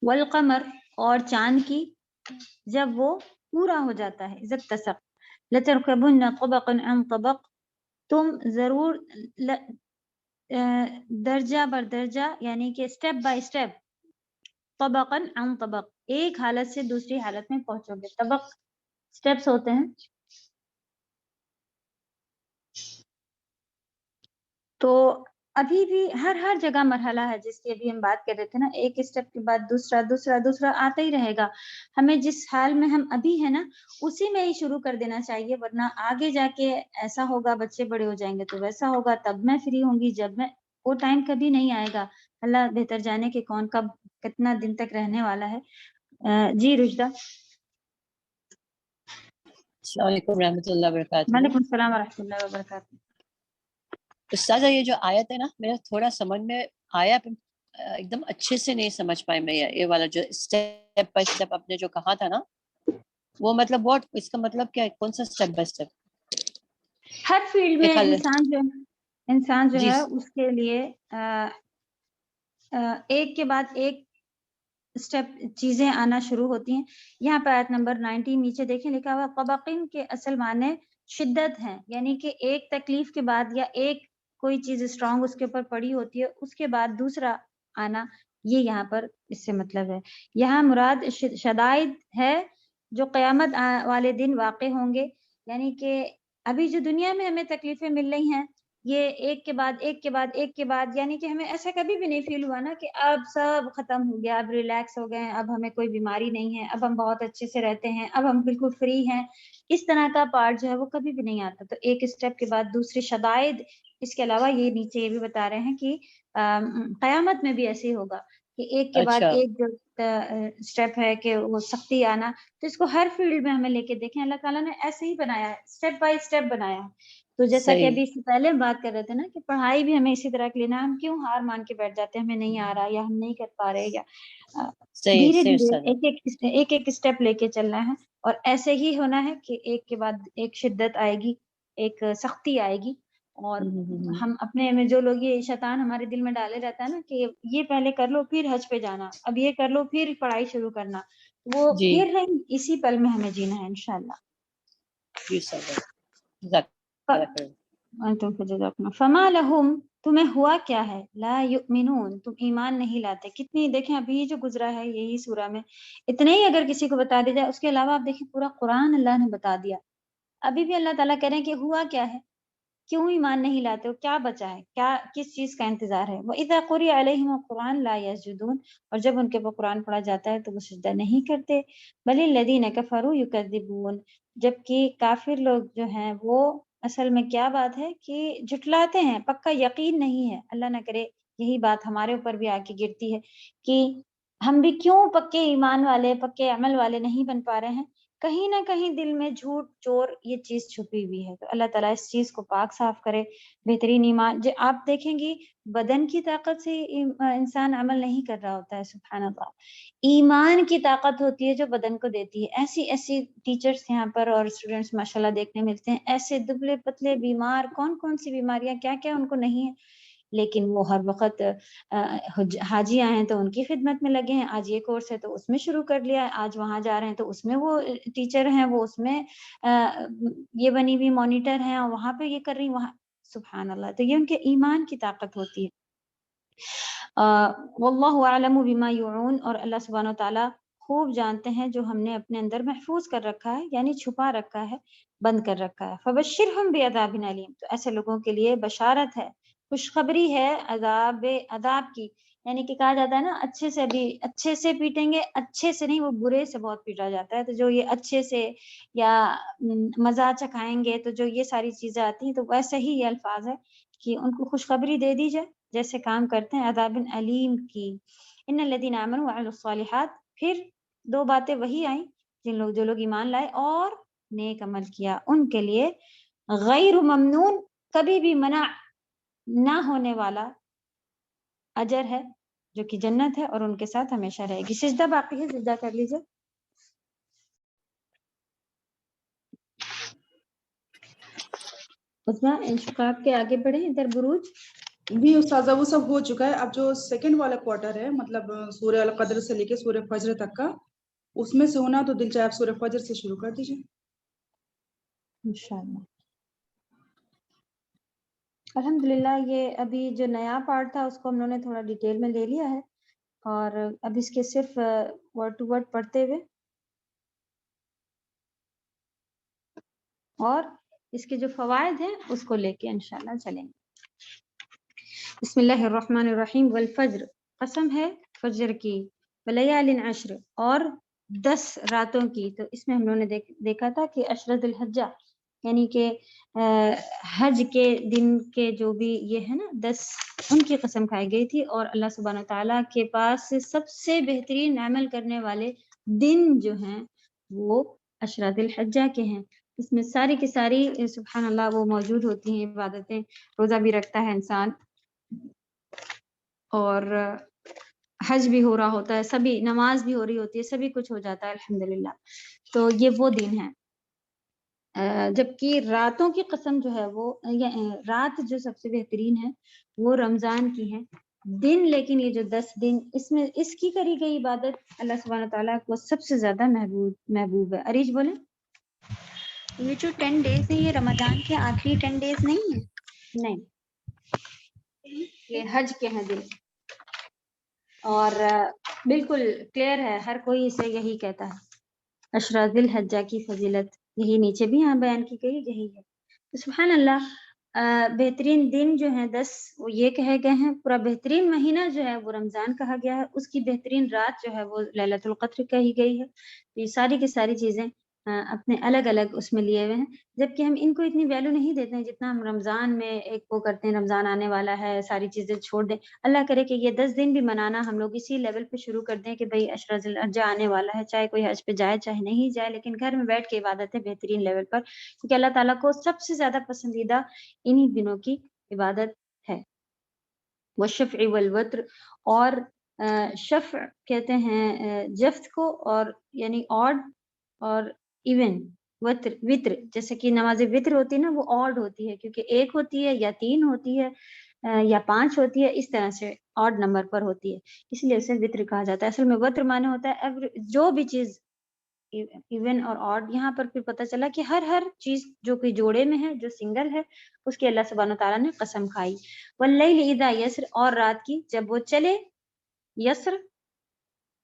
والقمر، اور چاند کی جب وہ پورا ہو جاتا ہے، اذا اتسق. لترکبن طبقا عن طبق، تم ضرور درجہ بر درجہ، یعنی کہ اسٹیپ بائی اسٹیپ، طبقا عن طبق، ایک حالت سے دوسری حالت میں پہنچو گے. طبق اسٹیپس ہوتے ہیں. تو ابھی بھی ہر جگہ مرحلہ ہے جس کی ابھی ہم بات کر رہے تھے نا، ایک اسٹیپ کے بعد دوسرا دوسرا دوسرا آتا ہی رہے گا. ہمیں جس حال میں ہم ابھی ہیں نا اسی میں ہی شروع کر دینا چاہیے، ورنہ آگے جا کے ایسا ہوگا، بچے بڑے ہو جائیں گے تو ویسا ہوگا، تب میں فری ہوں گی، جب میں، وہ ٹائم کبھی نہیں آئے گا. اللہ بہتر جانے کہ کون کب کتنا دن تک رہنے والا ہے. جی رشدہ. السلام علیکم ورحمۃ اللہ وبرکاتہ. وعلیکم السلام ورحمۃ اللہ وبرکاتہ. استاذہ یہ جو آیت ہے نا میرا تھوڑا سمجھ میں آیا، ایک دم اچھے سے نہیں سمجھ پائی میں. یہ والا جو اسٹیپ بائی اسٹیپ آپ نے جو کہا تھا نا، وہ مطلب واٹ، اس کا مطلب کیا ہے؟ کون سا step by step? Hare field میں انسان جو جی ہے اس کے لیے ایک کے بعد ایک اسٹیپ چیزیں آنا شروع ہوتی ہیں. یہاں پہ آیت نمبر 19 نیچے دیکھیں لکھا ہوا قبقین کے اصل معنی شدت ہیں، یعنی کہ ایک تکلیف کے بعد یا ایک کوئی چیز اسٹرانگ اس کے اوپر پڑی ہوتی ہے، اس کے بعد دوسرا آنا، یہ یہاں پر اس سے مطلب ہے. یہاں مراد شدائد ہے جو قیامت والے دن واقع ہوں گے، یعنی کہ ابھی جو دنیا میں ہمیں تکلیفیں مل رہی ہیں یہ ایک کے بعد ایک کے بعد ایک کے بعد، یعنی کہ ہمیں ایسا کبھی بھی نہیں فیل ہوا نا کہ اب سب ختم ہو گیا، اب ریلیکس ہو گئے ہیں، اب ہمیں کوئی بیماری نہیں ہے، اب ہم بہت اچھے سے رہتے ہیں، اب ہم بالکل فری ہیں. اس طرح کا پارٹ جو ہے وہ کبھی بھی نہیں آتا. تو ایک اسٹیپ کے بعد دوسری شدائد. اس کے علاوہ یہ نیچے یہ بھی بتا رہے ہیں کہ قیامت میں بھی ایسے ہی ہوگا کہ ایک کے بعد اچھا ایک جو اسٹیپ ہے کہ وہ سختی آنا. تو اس کو ہر فیلڈ میں ہمیں لے کے دیکھیں، اللہ تعالیٰ نے ایسے ہی بنایا ہے، اسٹیپ بائی اسٹیپ بنایا ہے. تو جیسا کہ صحیح ابھی اس سے پہلے ہم بات کر رہے تھے نا کہ پڑھائی بھی ہمیں اسی طرح کی لینا ہے. ہم کیوں ہار مان کے بیٹھ جاتے ہیں، ہمیں نہیں آ رہا یا ہم نہیں کر پا رہے، یا صحیح دھیرے صحیح دھیرے استاذہ. ایک ایک اسٹیپ لے کے چلنا ہے. اور ایسے ہی ہونا ہے کہ ایک کے بعد ایک شدت آئے گی، ایک سختی آئے گی. اور ہم اپنے میں جو لوگ، یہ شیطان ہمارے دل میں ڈالے رہتا ہے نا کہ یہ پہلے کر لو پھر حج پہ جانا، اب یہ کر لو پھر پڑھائی شروع کرنا، وہ جی پھر نہیں، اسی پل میں ہمیں جینا ہے انشاءاللہ. جی استاذہ، جزاک اللہ خیر. انتم فجزاکم. فما لہم، تمہیں ہوا کیا ہے، لا یؤمنون، تم ایمان نہیں لاتے. کتنی دیکھیں ابھی جو گزرا ہے یہی سورہ میں، اتنے ہی اگر کسی کو بتا دیا جائے، اس کے علاوہ آپ دیکھیں پورا قرآن اللہ نے بتا دیا. ابھی بھی اللہ تعالیٰ کہہ رہے ہیں کہ ہوا کیا ہے، کیوں ایمان نہیں لاتے ہو، کیا بچا ہے، کیا کس چیز کا انتظار ہے. وَإِذَا قُرِئَ عَلَيْهِمُ القُرْآنُ لَا يَسْجُدُونَ، اور جب ان کے اوپر قرآن پڑھا جاتا ہے تو وہ سجدہ نہیں کرتے. بَلِ الَّذِينَ كَفَرُوا يُكَذِّبُونَ، جبکہ کافر لوگ جو ہیں وہ اصل میں کیا بات ہے کہ جھٹلاتے ہیں، پکا یقین نہیں ہے. اللہ نہ کرے یہی بات ہمارے اوپر بھی آ کے گرتی ہے کہ ہم بھی کیوں پکے ایمان والے، پکے عمل والے نہیں بن پا رہے ہیں. کہیں نہ کہیں دل میں جھوٹ چور یہ چیز چھپی ہوئی ہے. تو اللہ تعالیٰ اس چیز کو پاک صاف کرے. بہترین ایمان جو آپ دیکھیں گی، بدن کی طاقت سے انسان عمل نہیں کر رہا ہوتا ہے، سبحان اللہ. ایمان کی طاقت ہوتی ہے جو بدن کو دیتی ہے. ایسی ٹیچرز یہاں پر اور اسٹوڈینٹس ماشاءاللہ دیکھنے ملتے ہیں، ایسے دبلے پتلے بیمار، کون سی بیماریاں کیا کیا ان کو نہیں ہے، لیکن وہ ہر وقت حاجی آئے ہیں تو ان کی خدمت میں لگے ہیں. آج یہ کورس ہے تو اس میں شروع کر لیا ہے، آج وہاں جا رہے ہیں تو اس میں وہ ٹیچر ہیں، وہ اس میں یہ بنی ہوئی مانیٹر ہیں، اور وہاں پہ یہ کر رہی، وہاں، سبحان اللہ. تو یہ ان کے ایمان کی طاقت ہوتی ہے. واللہ اعلم بما یوعون، اور اللہ سبحانہ وتعالیٰ خوب جانتے ہیں جو ہم نے اپنے اندر محفوظ کر رکھا ہے، یعنی چھپا رکھا ہے، بند کر رکھا ہے. فبشرہم بعذاب علیم، تو ایسے لوگوں کے لیے بشارت ہے، خوشخبری ہے عذاب کی. یعنی کہ کہا جاتا ہے نا اچھے سے بھی اچھے سے پیٹیں گے، اچھے سے نہیں، وہ برے سے بہت پیٹا جاتا ہے. تو جو یہ اچھے سے یا مزہ چکھائیں گے، تو جو یہ ساری چیزیں آتی ہیں تو ویسے ہی یہ الفاظ ہے کہ ان کو خوشخبری دے دی جائے جیسے کام کرتے ہیں، عذاب علیم کی. ان الذین آمنوا وعملوا الصالحات، پھر دو باتیں وہی آئیں جو لوگ ایمان لائے اور نیک عمل کیا، ان کے لیے غیر ممنون، کبھی بھی منع نہ ہونے والا اجر ہے. جو کہ جنت ہے اور ان کے ساتھ ہمیشہ رہے گی. سجدہ باقی ہے, سجدہ کر لیجیے. عثما انشقاق کے آگے بڑھیں, ادھر بروج. بھی استاذہ وہ سب ہو چکا ہے. اب جو سیکنڈ والا کوارٹر ہے مطلب سورہ القدر سے لے کے سورہ فجر تک کا, اس میں سے ہونا تو دل چاہے آپ سورہ فجر سے شروع کر دیجیے انشاءاللہ. الحمدللہ یہ ابھی جو نیا پارٹ تھا اس کو ہم لوگوں نے تھوڑا ڈیٹیل میں لے لیا ہے, اور اب اس کے صرف ورڈ ٹو ورڈ پڑھتے ہوئے اور اس کے جو فوائد ہیں اس کو لے کے انشاءاللہ چلیں گے. بسم اللہ الرحمن الرحیم. والفجر, قسم ہے فجر کی, ولیال عشر, اور 10 راتوں کی. تو اس میں ہم لوگوں نے دیکھا تھا کہ اشرۃ الحجہ یعنی کہ حج کے دن کے جو بھی یہ ہے نا 10, ان کی قسم کھائی گئی تھی. اور اللہ سبحانہ تعالیٰ کے پاس سب سے بہترین عمل کرنے والے دن جو ہیں وہ اشرۃ الحجہ کے ہیں. اس میں ساری کی ساری سبحان اللہ وہ موجود ہوتی ہیں عبادتیں. روزہ بھی رکھتا ہے انسان, اور حج بھی ہو رہا ہوتا ہے, سبھی نماز بھی ہو رہی ہوتی ہے, سبھی کچھ ہو جاتا ہے الحمدللہ. تو یہ وہ دن ہے. جبکہ راتوں کی قسم جو ہے وہ رات جو سب سے بہترین ہے وہ رمضان کی ہے. دن لیکن یہ جو 10 دن اس میں اس کی کری گئی عبادت اللہ سبحانہ تعالیٰ کو سب سے زیادہ محبوب ہے. عریج بولیں. یہ جو 10 ڈیز ہے یہ رمضان کے آخری 10 ڈیز نہیں ہے. نہیں, یہ حج کے ہیں دن, اور بالکل کلیئر ہے, ہر کوئی اسے یہی کہتا ہے. اشرۃ الحجہ کی فضیلت یہی نیچے بھی یہاں بیان کی گئی, یہی ہے. سبحان اللہ, بہترین دن جو ہیں 10 وہ یہ کہے گئے ہیں. پورا بہترین مہینہ جو ہے وہ رمضان کہا گیا ہے. اس کی بہترین رات جو ہے وہ لیلۃ القدر کہی گئی ہے. یہ ساری کی ساری چیزیں اپنے الگ الگ اس میں لیے ہوئے ہیں, جبکہ ہم ان کو اتنی ویلیو نہیں دیتے ہیں جتنا ہم رمضان میں ایک وہ کرتے ہیں. رمضان آنے والا ہے, ساری چیزیں چھوڑ دیں. اللہ کرے کہ یہ 10 دن بھی منانا ہم لوگ اسی لیول پہ شروع کر دیں کہ بھئی اشرۃ الحجہ آنے والا ہے, چاہے کوئی حج پہ جائے چاہے نہیں جائے, لیکن گھر میں بیٹھ کے عبادت ہے بہترین لیول پر, کیونکہ اللہ تعالیٰ کو سب سے زیادہ پسندیدہ انہی دنوں کی عبادت ہے. والشفع والوتر, اور شفع کہتے ہیں جفت کو, اور یعنی آڈ اور ایون. وتر جیسے کہ نماز وتر ہوتی ہے نا وہ آڈ ہوتی ہے, کیونکہ 1 ہوتی ہے یا 3 ہوتی ہے یا 5 ہوتی ہے, اس طرح سے آڈ نمبر پر ہوتی ہے, اس لیے اسے وتر کہا جاتا ہے. اصل میں وتر معنی ہوتا ہے جو بھی چیز ایون اور آڈ. یہاں پر پھر پتہ چلا کہ ہر چیز جو کوئی جوڑے میں ہے, جو سنگل ہے, اس کی اللہ سبحانہ تعالیٰ نے قسم کھائی. واللیل اذا یسر, اور رات کی جب وہ چلے, یسر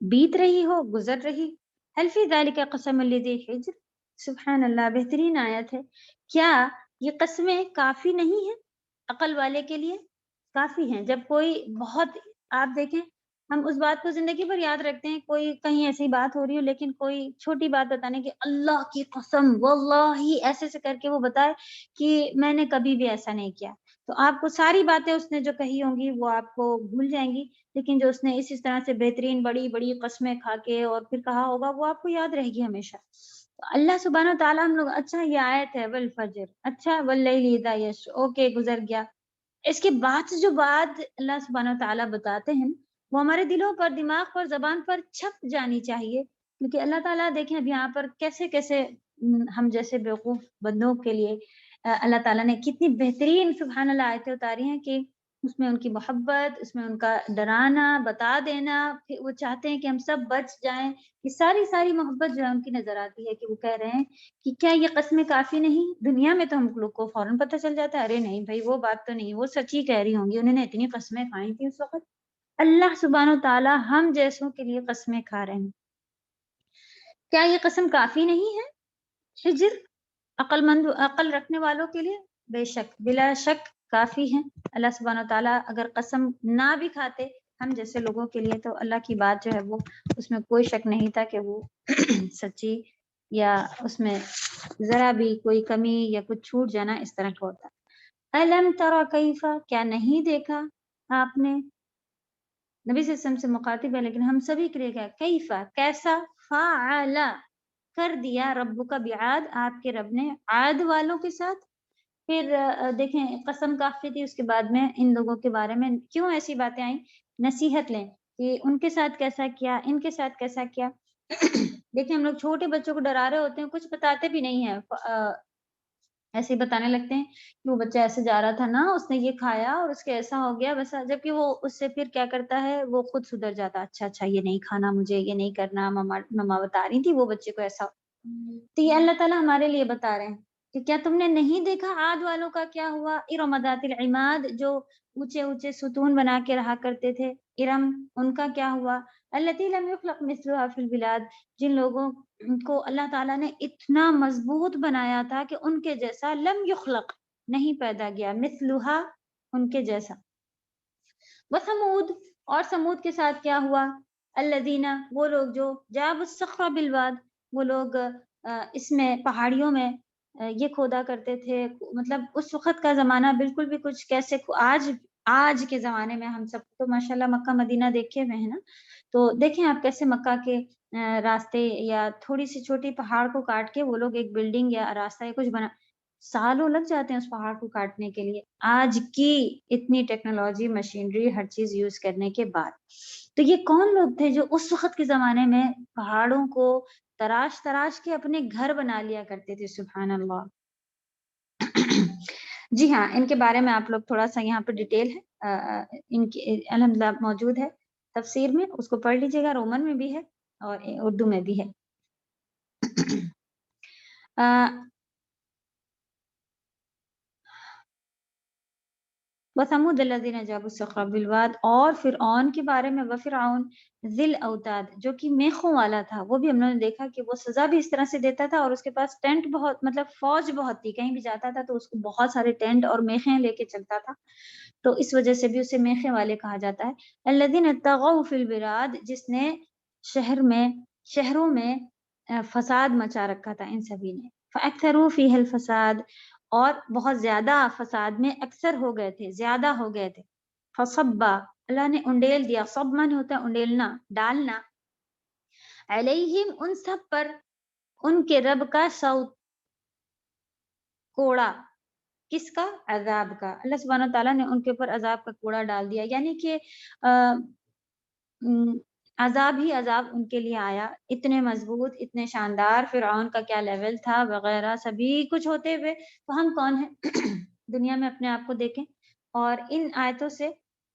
بیت رہی ہو, گزر رہی. هل فی ذلک قسم لذی حجر, سبحان اللہ, بہترین آیت ہے. کیا یہ قسمیں کافی نہیں ہیں عقل والے کے لیے؟ کافی ہیں. جب کوئی بہت, آپ دیکھیں ہم اس بات کو زندگی بھر یاد رکھتے ہیں, کوئی کہیں ایسی بات ہو رہی ہو لیکن کوئی چھوٹی بات بتانے کی اللہ کی قسم واللہ ایسے سے کر کے وہ بتائے کہ میں نے کبھی بھی ایسا نہیں کیا, تو آپ کو ساری باتیں اس نے جو کہی ہوں گی وہ آپ کو بھول جائیں گی, لیکن جو اس نے اس طرح سے بہترین بڑی بڑی قسمیں کھا کے اور پھر کہا ہوگا وہ آپ کو یاد رہے گی ہمیشہ. اللہ سبحانہ تعالیٰ ہم لوگ, اچھا یہ آیت ہے والفجر, اچھا واللیل اذا یسر, اوکے گزر گیا. اس کے بعد جو بات اللہ سبحانہ تعالیٰ بتاتے ہیں وہ ہمارے دلوں پر, دماغ پر, زبان پر چھپ جانی چاہیے, کیونکہ اللہ تعالیٰ دیکھیں اب یہاں پر کیسے کیسے ہم جیسے بیوقوف بندوں کے لیے اللہ تعالیٰ نے کتنی بہترین سبحان اللہ آیتیں اتاری ہیں کہ اس میں ان کی محبت, اس میں ان کا ڈرانا, بتا دینا, پھر وہ چاہتے ہیں کہ ہم سب بچ جائیں. یہ ساری محبت جو ہے ان کی نظر آتی ہے کہ وہ کہہ رہے ہیں کہ کیا یہ قسمیں کافی نہیں؟ دنیا میں تو ہم لوگ کو فوراً پتہ چل جاتا ہے ارے نہیں بھائی وہ بات تو نہیں, وہ سچ ہی کہہ رہی ہوں گی, انہوں نے اتنی قسمیں کھائی تھیں اس وقت. اللہ سبحانہ و تعالیٰ ہم جیسوں کے لیے قسمیں کھا رہے ہیں. کیا یہ قسم کافی نہیں ہے حجر عقل رکھنے والوں کے لیے؟ بے شک, بلا شک کافی ہیں. اللہ سبحانہ و تعالیٰ اگر قسم نہ بھی کھاتے ہم جیسے لوگوں کے لیے, تو اللہ کی بات جو ہے وہ اس میں کوئی شک نہیں تھا کہ وہ سچی, یا اس میں ذرا بھی کوئی کمی یا کچھ چھوٹ جانا اس طرح کا ہوتا. الم ترى کیف, کیا نہیں دیکھا آپ نے؟ نبی صلی اللہ علیہ وسلم سے مخاطب ہے لیکن ہم سبھی کے لیے کیا, کیفا کیسا, فعل کر دیا, ربک بعاد آپ کے رب نے عاد والوں کے ساتھ. پھر دیکھیں قسم کافی تھی, اس کے بعد میں ان لوگوں کے بارے میں کیوں ایسی باتیں آئیں نصیحت لیں کہ ان کے ساتھ کیسا کیا، ان کے ساتھ کیسا کیا۔ دیکھیں ہم لوگ چھوٹے بچوں کو ڈرا رہے ہوتے ہیں، کچھ بتاتے بھی نہیں ہیں، ایسے ہی بتانے لگتے ہیں کہ وہ بچہ ایسے جا رہا تھا نا، اس نے یہ کھایا اور اس کے ایسا ہو گیا ویسا، جبکہ وہ اس سے پھر کیا کرتا ہے، وہ خود سدھر جاتا، اچھا اچھا یہ نہیں کھانا مجھے، یہ نہیں کرنا، مما بتا رہی تھی وہ بچے کو ایسا۔ تو یہ اللہ تعالیٰ ہمارے لیے بتا رہے ہیں کہ کیا تم نے نہیں دیکھا عاد والوں کا کیا ہوا، ارم ذات العماد، جو اونچے اونچے ستون بنا کے رہا کرتے تھے، ارم، ان کا کیا ہوا، التی لم یخلق مثلها فی البلاد، جن لوگوں کو اللہ تعالیٰ نے اتنا مضبوط بنایا تھا کہ ان کے جیسا لم یخلق، نہیں پیدا گیا، مثلها، ان کے جیسا۔ وثمود، اور سمود کے ساتھ کیا ہوا، الذین، وہ لوگ جو جابوا الصخر بالواد، وہ لوگ اس میں پہاڑیوں میں یہ کھودا کرتے تھے، مطلب اس وقت کا زمانہ بالکل بھی کچھ کیسے، آج کے زمانے میں ہم سب تو ماشاءاللہ مکہ مدینہ دیکھے ہوئے ہیں نا، تو دیکھیں آپ کیسے مکہ کے راستے یا تھوڑی سی چھوٹی پہاڑ کو کاٹ کے وہ لوگ ایک بلڈنگ یا راستہ یا کچھ بنا، سالوں لگ جاتے ہیں اس پہاڑ کو کاٹنے کے لیے، آج کی اتنی ٹیکنالوجی، مشینری، ہر چیز یوز کرنے کے بعد۔ تو یہ کون لوگ تھے جو اس وقت کے زمانے میں پہاڑوں کو تراش تراش کے اپنے گھر بنا لیا کرتے تھے، سبحان اللہ۔ جی ہاں، ان کے بارے میں آپ لوگ تھوڑا سا یہاں پہ ڈیٹیل ہے ان کی الحمدللہ موجود ہے تفسیر میں، اس کو پڑھ لیجیے گا، رومن میں بھی ہے اور اردو میں بھی ہے۔ وَثَمُودَ الَّذِينَ جَابُوا الصَّخْرَ بِالْوَادِ، اور فرعون کے بارے میں، وَفِرْعَوْنَ ذِی الْأَوْتَادِ، جو کہ میخوں والا تھا، وہ بھی ہم نے دیکھا کہ وہ سزا بھی اس طرح سے دیتا تھا، اور اس کے پاس ٹینٹ بہت، مطلب فوج بہت تھی، کہیں بھی جاتا تھا تو اس کو بہت سارے ٹینٹ اور میخیں لے کے چلتا تھا، تو اس وجہ سے بھی اسے میخیں والے کہا جاتا ہے۔ الَّذِينَ طَغَوْا فِی الْبِلَادِ، جس نے شہروں میں فساد مچا رکھا تھا ان سبھی نے، فَأَكْثَرُوا فِیہَا الْفَسَادَ، اور بہت زیادہ فساد میں اکثر ہو گئے تھے، زیادہ ہو گئے تھے۔ فصبا، اللہ نے انڈیل دیا، صب من ہوتا ہے انڈیلنا، ڈالنا، علیہم، ان سب پر، ان کے رب کا صوت، کوڑا، کس کا، عذاب کا، اللہ سبحانہ تعالیٰ نے ان کے اوپر عذاب کا کوڑا ڈال دیا، یعنی کہ عذاب ہی عذاب ان کے لیے آیا، اتنے مضبوط، اتنے شاندار فرعون کا کیا لیول تھا وغیرہ، سبھی کچھ ہوتے ہوئے تو ہم کون ہیں؟ دنیا میں اپنے آپ کو دیکھیں اور ان آیتوں سے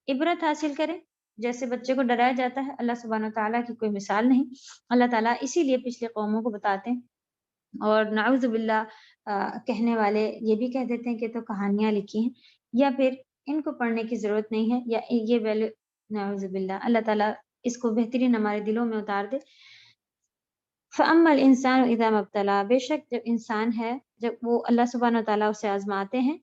عبرت حاصل کریں، جیسے بچے کو ڈرایا جاتا ہے، اللہ سبحانہ تعالیٰ کی کوئی مثال نہیں، اللہ تعالیٰ اسی لیے پچھلے قوموں کو بتاتے ہیں، اور نعوذ باللہ کہنے والے یہ بھی کہہ دیتے ہیں کہ تو کہانیاں لکھی ہیں، یا پھر ان کو پڑھنے کی ضرورت نہیں ہے، یا یہ ویلیو، نعوذ باللہ، اللہ تعالیٰ اس کو بہترین ہمارے دلوں میں اتار دے۔ فَأَمَّا الْإِنسَانُ إِذَا مَا ابْتَلَىٰ، بے شک جب انسان ہے، جب وہ اللہ سبحانہ تعالیٰ اسے آزماتے ہیں،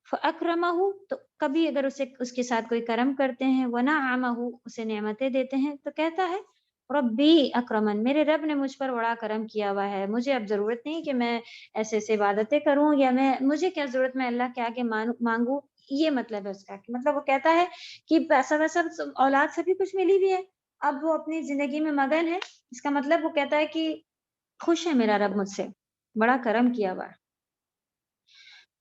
فَأَكْرَمَهُ، تو کبھی اگر اس کے ساتھ کوئی کرم کرتے ہیں، وَنَعَمَهُ، اسے نعمتیں دیتے ہیں، تو کہتا ہے ربی اکرمن، میرے رب نے مجھ پر بڑا کرم کیا ہوا ہے، مجھے اب ضرورت نہیں کہ میں ایسے ایسے عبادتیں کروں، یا مجھے کیا ضرورت میں اللہ کے آگے مانگوں، یہ مطلب ہے اس کا، مطلب وہ کہتا ہے کہ پیسہ ویسا اولاد سے بھی کچھ ملی بھی ہے، اب وہ اپنی زندگی میں مگن ہے، اس کا مطلب وہ کہتا ہے کہ خوش ہے میرا رب مجھ سے، بڑا کرم کیا ہوا ہے۔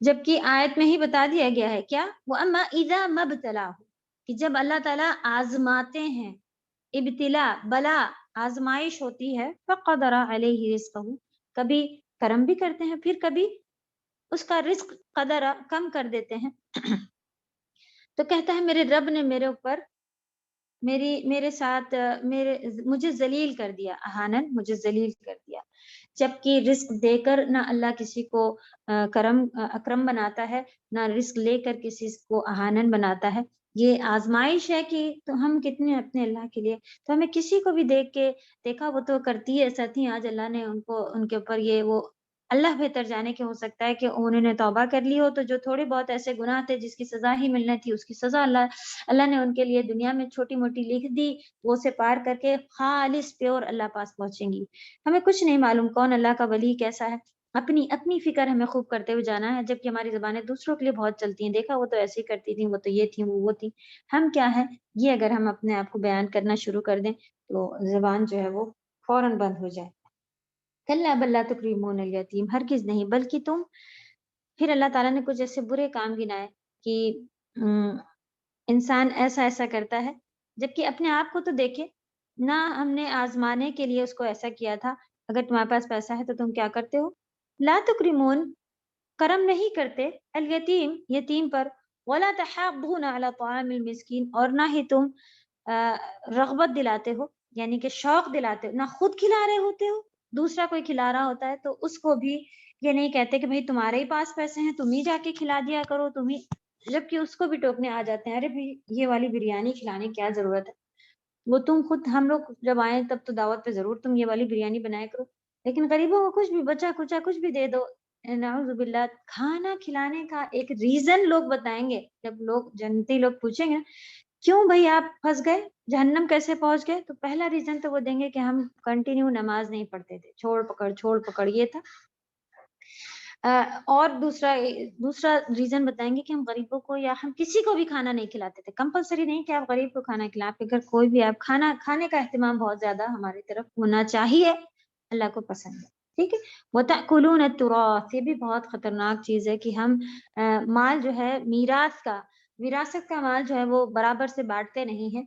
جبکہ آیت میں ہی بتا دیا گیا ہے کیا، وَأَمَّا إِذَا مَبْتَلَاهُ، کہ جب اللہ تعالیٰ آزماتے ہیں، ابتلا، بلا، آزمائش ہوتی ہے، فَقَدَرَ عَلَيْهِ رِزْقَهُ، کبھی کرم بھی کرتے ہیں، پھر کبھی اس کا رزق قدر کم کر دیتے ہیں، تو کہتا ہے میرے رب نے میرے اوپر، میرے ساتھ مجھے ذلیل کر دیا، اہانن، مجھے ذلیل کر دیا، جبکہ رزق دے کر نہ اللہ کسی کو اکرم بناتا ہے، نہ رزق لے کر کسی کو اہانن بناتا ہے، یہ آزمائش ہے کہ تو ہم کتنے اپنے اللہ کے لیے، تو ہمیں کسی کو بھی دیکھا وہ تو کرتی ہے ایسا تھی، آج اللہ نے ان کے اوپر یہ وہ، اللہ بہتر جانے کے، ہو سکتا ہے کہ انہوں نے توبہ کر لی ہو، تو جو تھوڑے بہت ایسے گناہ تھے جس کی سزا ہی ملنا تھی، اس کی سزا اللہ نے ان کے لیے دنیا میں چھوٹی موٹی لکھ دی، وہ سے پار کر کے خالص پیور اللہ پاس پہنچیں گی۔ ہمیں کچھ نہیں معلوم کون اللہ کا ولی کیسا ہے، اپنی فکر ہمیں خوب کرتے ہوئے جانا ہے، جبکہ ہماری زبانیں دوسروں کے لیے بہت چلتی ہیں، دیکھا وہ تو ایسے ہی کرتی تھیں، وہ تو یہ تھیں، وہ تھیں، ہم کیا ہیں، یہ اگر ہم اپنے آپ کو بیان کرنا شروع کر دیں تو زبان جو ہے وہ فوراً بند ہو جائے۔ کلا بل لا تکریمون الیتیم، ہرگز نہیں، بلکہ تم، پھر اللہ تعالیٰ نے کچھ ایسے برے کام گنائے کہ انسان ایسا کرتا ہے جبکہ اپنے آپ کو تو دیکھے نہ، ہم نے آزمانے کے لیے اس کو ایسا کیا تھا. اگر تمہارے پاس پیسہ ہے تو تم کیا کرتے ہو؟ لا تکرمون، کرم نہیں کرتے، الیتیم، یتیم پر، ولا تحاضون علی طعام المسکین، اور نہ ہی تم رغبت دلاتے ہو، یعنی کہ شوق دلاتے ہو، نہ خود کھلا رہے ہوتے ہو، دوسرا کوئی کھلا رہا ہوتا ہے تو اس کو بھی یہ نہیں کہتے کہ بھئی تمہارے ہی پاس پیسے ہیں تم ہی جا کے کھلا دیا کرو، تم ہی، جبکہ اس کو بھی ٹوکنے آ جاتے ہیں، ارے بھی یہ والی بریانی کھلانے کی کیا ضرورت ہے، وہ تم خود، ہم لوگ جب آئیں تب تو دعوت پہ ضرور تم یہ والی بریانی بنایا کرو، لیکن غریبوں کو کچھ بھی بچا کچا کچھ بھی دے دو. نعوذ باللہ. کھانا کھلانے کا ایک ریزن لوگ بتائیں گے، جب لوگ جنتی لوگ پوچھیں گے کیوں بھائی آپ پھنس گئے، جہنم کیسے پہنچ گئے، تو پہلا ریزن تو وہ دیں گے کہ ہم کنٹینیو نماز نہیں پڑھتے تھے، چھوڑ پکڑ یہ تھا. اور دوسرا ریزن بتائیں گے کہ ہم غریبوں کو یا ہم کسی کو بھی کھانا نہیں کھلاتے تھے. کمپلسری نہیں کہ آپ غریب کو کھانا کھلائیں، آپ کے گھر کوئی بھی، آپ کھانے کا اہتمام بہت زیادہ ہماری طرف ہونا چاہیے، اللہ کو پسند ہے. ٹھیک ہے. وَتَأْكُلُونَ التُّرَاثَ، یہ بھی بہت خطرناک چیز ہے کہ ہم مال جو ہے میراث کا، وراثت کا مال جو ہے وہ برابر سے بانٹتے نہیں ہیں.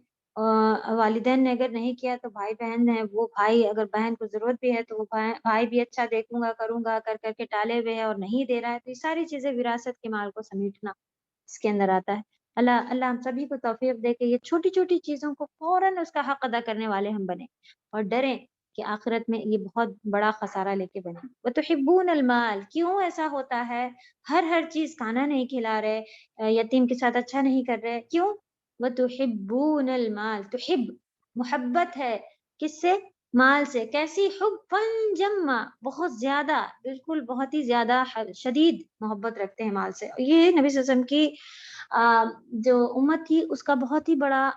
والدین نے اگر نہیں کیا تو بھائی بہن ہیں، وہ بھائی اگر بہن کو ضرورت بھی ہے تو وہ بھائی بھی اچھا دیکھوں گا کروں گا کر کر کے ٹالے ہوئے ہے اور نہیں دے رہا ہے، تو یہ ساری چیزیں وراثت کے مال کو سمیٹنا اس کے اندر آتا ہے. اللہ ہم سبھی کو توفیق دے کہ یہ چھوٹی چھوٹی چیزوں کو فوراً اس کا حق ادا کرنے والے ہم بنیں اور ڈریں کہ آخرت میں یہ بہت بڑا خسارہ لے کے بنے. وَتُحِبُّونَ الْمَالَ، کیوں ایسا ہوتا ہے؟ ہر چیز کھانا نہیں کھلا رہے، یتیم کے ساتھ اچھا نہیں کر رہے، کیوں؟ وَتُحِبُّونَ الْمَالَ، تحب، محبت ہے کس سے؟ مال سے. کیسی؟ حبًا جما، بہت زیادہ، بالکل بہت ہی زیادہ شدید محبت رکھتے ہیں مال سے. یہ نبی صلی اللہ علیہ وسلم کی جو امت تھی اس کا بہت ہی بڑا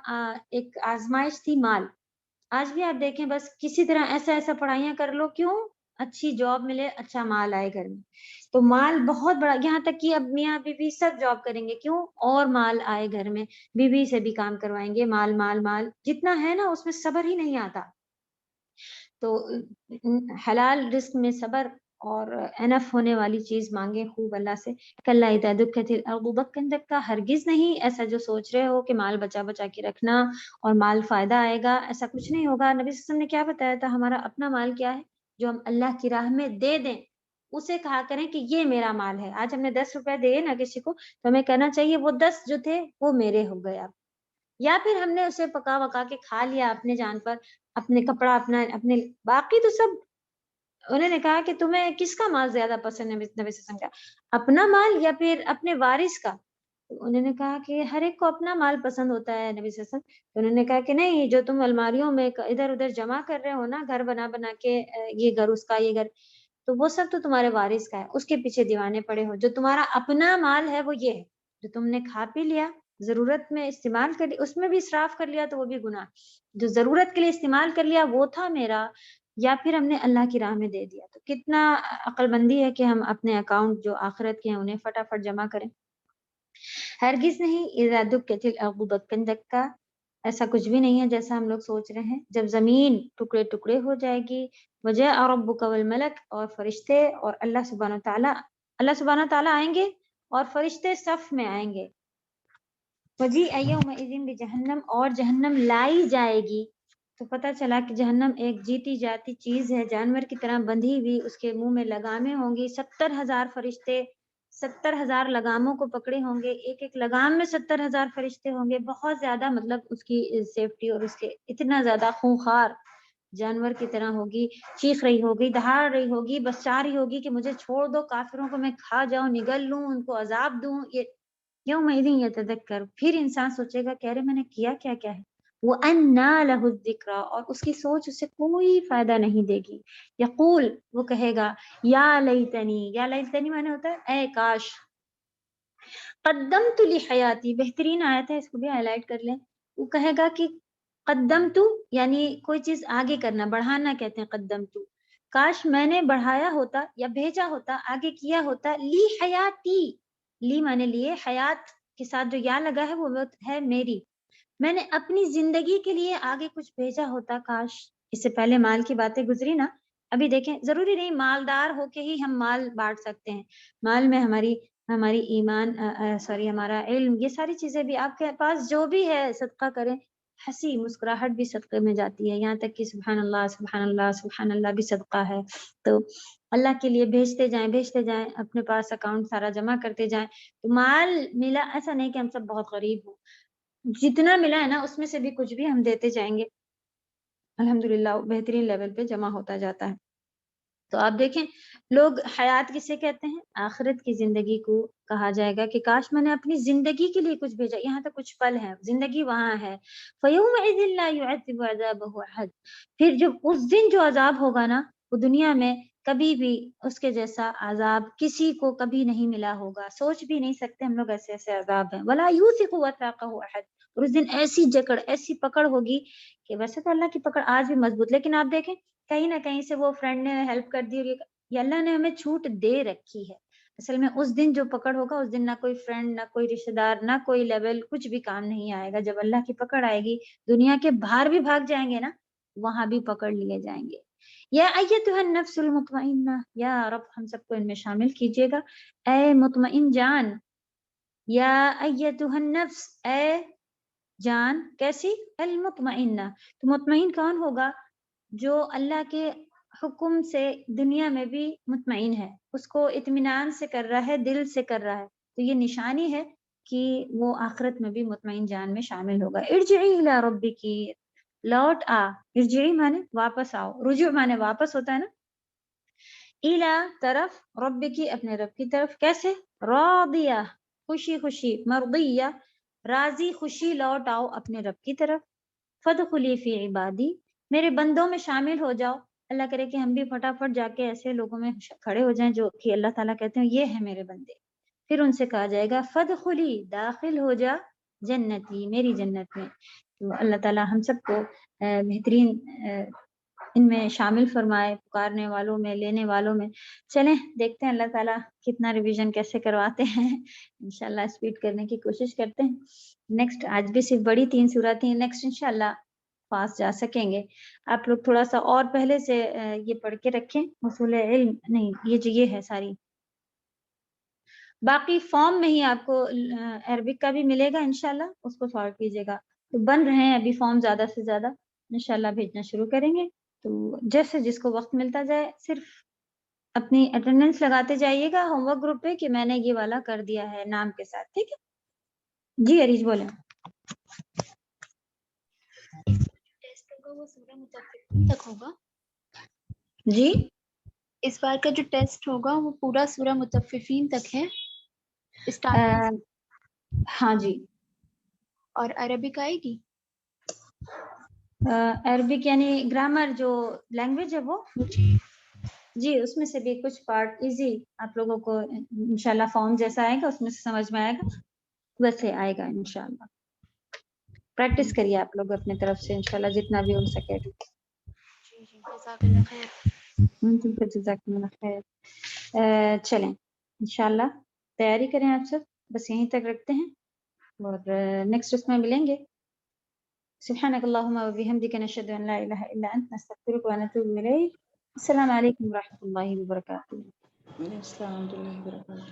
ایک آزمائش تھی مال. آج بھی آپ دیکھیں بس کسی طرح ایسا پڑھائیاں کر لو، کیوں؟ اچھی جاب ملے، اچھا مال آئے گھر میں. تو مال بہت بڑا، یہاں تک کہ اب میاں بیوی سب جاب کریں گے، کیوں؟ اور مال آئے گھر میں، بیوی سے بھی کام کروائیں گے، مال مال مال جتنا ہے نا اس میں صبر ہی نہیں آتا. تو حلال رزق میں صبر اور انف ہونے والی چیز مانگے خوب اللہ سے. کلا اذا دکت الارض دکا دکا، ہرگز نہیں ایسا جو سوچ رہے ہو کہ مال بچا بچا کے رکھنا اور مال فائدہ آئے گا، ایسا کچھ نہیں ہوگا. نبی صلی اللہ علیہ وسلم نے کیا بتایا تھا؟ ہمارا اپنا مال کیا ہے جو ہم اللہ کی راہ میں دے دیں، اسے کہا کریں کہ یہ میرا مال ہے. آج ہم نے 10 روپے دیے نا کسی کو تو ہمیں کہنا چاہیے وہ 10 جو تھے وہ میرے ہو گئے. یا پھر ہم نے اسے پکا وکا کے کھا لیا اپنے جان پر، اپنے کپڑا اپنے باقی تو سب. انہوں نے کہا کہ تمہیں کس کا مال زیادہ پسند ہے؟ نبی صلی اللہ علیہ وسلم کا اپنا مال یا پھر اپنے وارث کا؟ انہوں نے کہا کہ ہر ایک کو اپنا مال پسند ہوتا ہے نبی صلی اللہ علیہ وسلم. تو انہوں نے کہا کہ نہیں، جو تم الماریوں میں ادھر ادھر جمع کر رہے ہو نا، گھر بنا بنا کے، یہ گھر اس کا، یہ گھر، تو وہ سب تو تمہارے وارث کا ہے، اس کے پیچھے دیوانے پڑے ہو. جو تمہارا اپنا مال ہے وہ یہ ہے جو تم نے کھا پی لیا، ضرورت میں استعمال کر لیا، اس میں بھی اسراف کر لیا تو وہ بھی گناہ. جو ضرورت کے لیے استعمال کر لیا وہ تھا میرا، یا پھر ہم نے اللہ کی راہ میں دے دیا. تو کتنا عقل مندی ہے کہ ہم اپنے اکاؤنٹ جو آخرت کے ہیں انہیں فٹافٹ جمع کریں. ہرگز نہیں. اذا دکت الارض دکا دکا، ایسا کچھ بھی نہیں ہے جیسا ہم لوگ سوچ رہے ہیں. جب زمین ٹکڑے ٹکڑے ہو جائے گی، وجاء ربک والملک، اور فرشتے اور اللہ سبحانہ تعالیٰ آئیں گے اور فرشتے صف میں آئیں گے. وجیء یومئذ بجہنم، اور جہنم لائی جائے گی. تو پتہ چلا کہ جہنم ایک جیتی جاتی چیز ہے، جانور کی طرح بندھی ہوئی، اس کے منہ میں لگامیں ہوں گی. 70,000 فرشتے 70,000 لگاموں کو پکڑے ہوں گے، ایک ایک لگام میں 70,000 فرشتے ہوں گے. بہت زیادہ، مطلب اس کی سیفٹی اور اس کے اتنا زیادہ خونخوار جانور کی طرح ہوگی. چیخ رہی ہوگی، دہاڑ رہی ہوگی، بس چاہ رہی ہوگی کہ مجھے چھوڑ دو، کافروں کو میں کھا جاؤں، نگل لوں، ان کو عذاب دوں. یہ یومئذ یتذکر، پھر انسان سوچے گا کہ ارے میں نے کیا کیا ہے. وَأَنَّى لَهُ الذِّكْرَى، اور اس کی سوچ اسے کوئی فائدہ نہیں دے گی. یقول، وہ کہے گا، یا لیتنی، یا لیتنی معنی ہوتا ہے اے کاش، قدمت لحیاتی، بہترین آیت ہے، اس کو بھی ہائی لائٹ کر لیں. وہ کہے گا کہ قدمت یعنی کوئی چیز آگے کرنا، بڑھانا کہتے ہیں قدمت. کاش میں نے بڑھایا ہوتا یا بھیجا ہوتا، آگے کیا ہوتا، لی حیاتی، لی معنی لیے، حیات کے ساتھ جو یا لگا ہے وہ ہے میری. میں نے اپنی زندگی کے لیے آگے کچھ بھیجا ہوتا کاش. اس سے پہلے مال کی باتیں گزری نا. ابھی دیکھیں، ضروری نہیں مالدار ہو کے ہی ہم مال بانٹ سکتے ہیں. مال میں ہماری ایمان، ہمارا علم، یہ ساری چیزیں بھی آپ کے پاس جو بھی ہے صدقہ کریں. ہنسی مسکراہٹ بھی صدقے میں جاتی ہے، یہاں تک کہ سبحان اللہ سبحان اللہ سبحان اللہ بھی صدقہ ہے. تو اللہ کے لیے بھیجتے جائیں اپنے پاس اکاؤنٹ سارا جمع کرتے جائیں. تو مال ملا، ایسا نہیں کہ ہم سب بہت غریب ہوں، جتنا ملا ہے نا اس میں سے بھی کچھ بھی ہم دیتے جائیں گے، الحمدللہ بہترین لیول پہ جمع ہوتا جاتا ہے. تو آپ دیکھیں لوگ حیات کسے کہتے ہیں؟ آخرت کی زندگی کو کہا جائے گا کہ کاش میں نے اپنی زندگی کے لیے کچھ بھیجا، یہاں تک کچھ پل ہے، زندگی وہاں ہے. فَيَوْمَئِذٍ لَا يُعَذِّبُ عَذَابَهُ أَحَدٌ، پھر جب اس دن جو عذاب ہوگا نا، وہ دنیا میں کبھی بھی اس کے جیسا عذاب کسی کو کبھی نہیں ملا ہوگا. سوچ بھی نہیں سکتے ہم لوگ ایسے ایسے عذاب ہیں. وَلَا يُوثِقُ وَثَاقَهُ أَحَدٌ، اور اس دن ایسی جکڑ ایسی پکڑ ہوگی کہ ویسے تو اللہ کی پکڑ آج بھی مضبوط، لیکن آپ دیکھیں کہیں نہ کہیں سے وہ فرینڈ نے ہیلپ کر دی اور یہ اللہ نے ہمیں چھوٹ دے رکھی ہے. اصل میں اس دن جو پکڑ ہوگا اس دن نہ کوئی فرینڈ، نہ کوئی رشتہ دار، نہ کوئی لیول، کچھ بھی کام نہیں آئے گا. جب اللہ کی پکڑ آئے گی دنیا کے باہر بھی بھاگ جائیں گے نا، وہاں بھی پکڑ لیے جائیں گے. یا ایتھا النفس المطمئنہ، یا رب ہم سب کو ان میں شامل کیجیے گا. اے مطمئن جان، یا ایتھا النفس، اے جان کیسی؟ المطمئنہ. تو مطمئن کون ہوگا؟ جو اللہ کے حکم سے دنیا میں بھی مطمئن ہے، اس کو اطمینان سے کر رہا ہے، دل سے کر رہا ہے. تو یہ نشانی ہے کہ وہ آخرت میں بھی مطمئن جان میں شامل ہوگا. ارجعی الی ربک، لوٹ آ. ارجعی مانے واپس آؤ، رجوع مانے واپس ہوتا ہے نا. الی طرف، ربک اپنے رب کی طرف. کیسے؟ راضیہ خوشی خوشی، مرضیہ راضی خوشی، لوٹ آؤ اپنے رب کی طرف. فادخلی فی عبادی، میرے بندوں میں شامل ہو جاؤ. اللہ کرے کہ ہم بھی فٹافٹ جا کے ایسے لوگوں میں کھڑے ہو جائیں جو کہ اللہ تعالیٰ کہتے ہیں یہ ہے میرے بندے. پھر ان سے کہا جائے گا فادخلی، داخل ہو جا جنتی، میری جنت میں. تو اللہ تعالیٰ ہم سب کو بہترین ان میں شامل فرمائے، پکارنے والوں میں، لینے والوں میں. چلیں دیکھتے ہیں اللہ تعالیٰ کتنا ریویژن کیسے کرواتے ہیں. انشاءاللہ اسپیڈ کرنے کی کوشش کرتے ہیں. نیکسٹ آج بھی صرف بڑی 3 سورتیں ہیں، نیکسٹ انشاءاللہ پاس جا سکیں گے. آپ لوگ تھوڑا سا اور پہلے سے یہ پڑھ کے رکھیں، اصول علم نہیں، یہ ہے ساری. باقی فارم میں ہی آپ کو عربک کا بھی ملے گا انشاءاللہ، اس کو سالو کیجیے گا. تو بن رہے ہیں ابھی فارم زیادہ سے زیادہ، انشاءاللہ بھیجنا شروع کریں گے. تو جیسے جس کو وقت ملتا جائے صرف اپنی اٹینڈنس لگاتے جائیے گا ہوم ورک گروپ پہ کہ میں نے یہ والا کر دیا ہے نام کے ساتھ، ٹھیک ہے؟ جی عریج بولیں. ٹیسٹ ہوگا وہ سورہ مطففین تک ہوگا. جی اس بار کا جو ٹیسٹ ہوگا وہ پورا سورہ مطففین تک ہے اسٹارٹنگ. ہاں جی. اور عربک آئے گی؟ عربک یعنی گرامر جو لینگویج ہے وہ جی، اس میں سے بھی کچھ پارٹ ایزی آپ لوگوں کو انشاءاللہ فارم جیسا آئے گا اس میں سے سمجھ میں آئے گا، ویسے آئے گا انشاءاللہ. پریکٹس کریے آپ لوگ اپنے طرف سے انشاءاللہ جتنا بھی ہو سکے. جی جزاک اللہ خیر. جزاکم اللہ خیر. چلیں انشاءاللہ تیاری کریں آپ سب، بس یہیں تک رکھتے ہیں اور نیکسٹ اس میں ملیں گے. سبحانک اللہم و بحمدک نشہد ان لا الہ الا انت نستغفرک و نتوب الیک. السلام علیکم و رحمۃ اللہ وبرکاتہ. السلام علیکم و رحمۃ اللہ وبرکاتہ.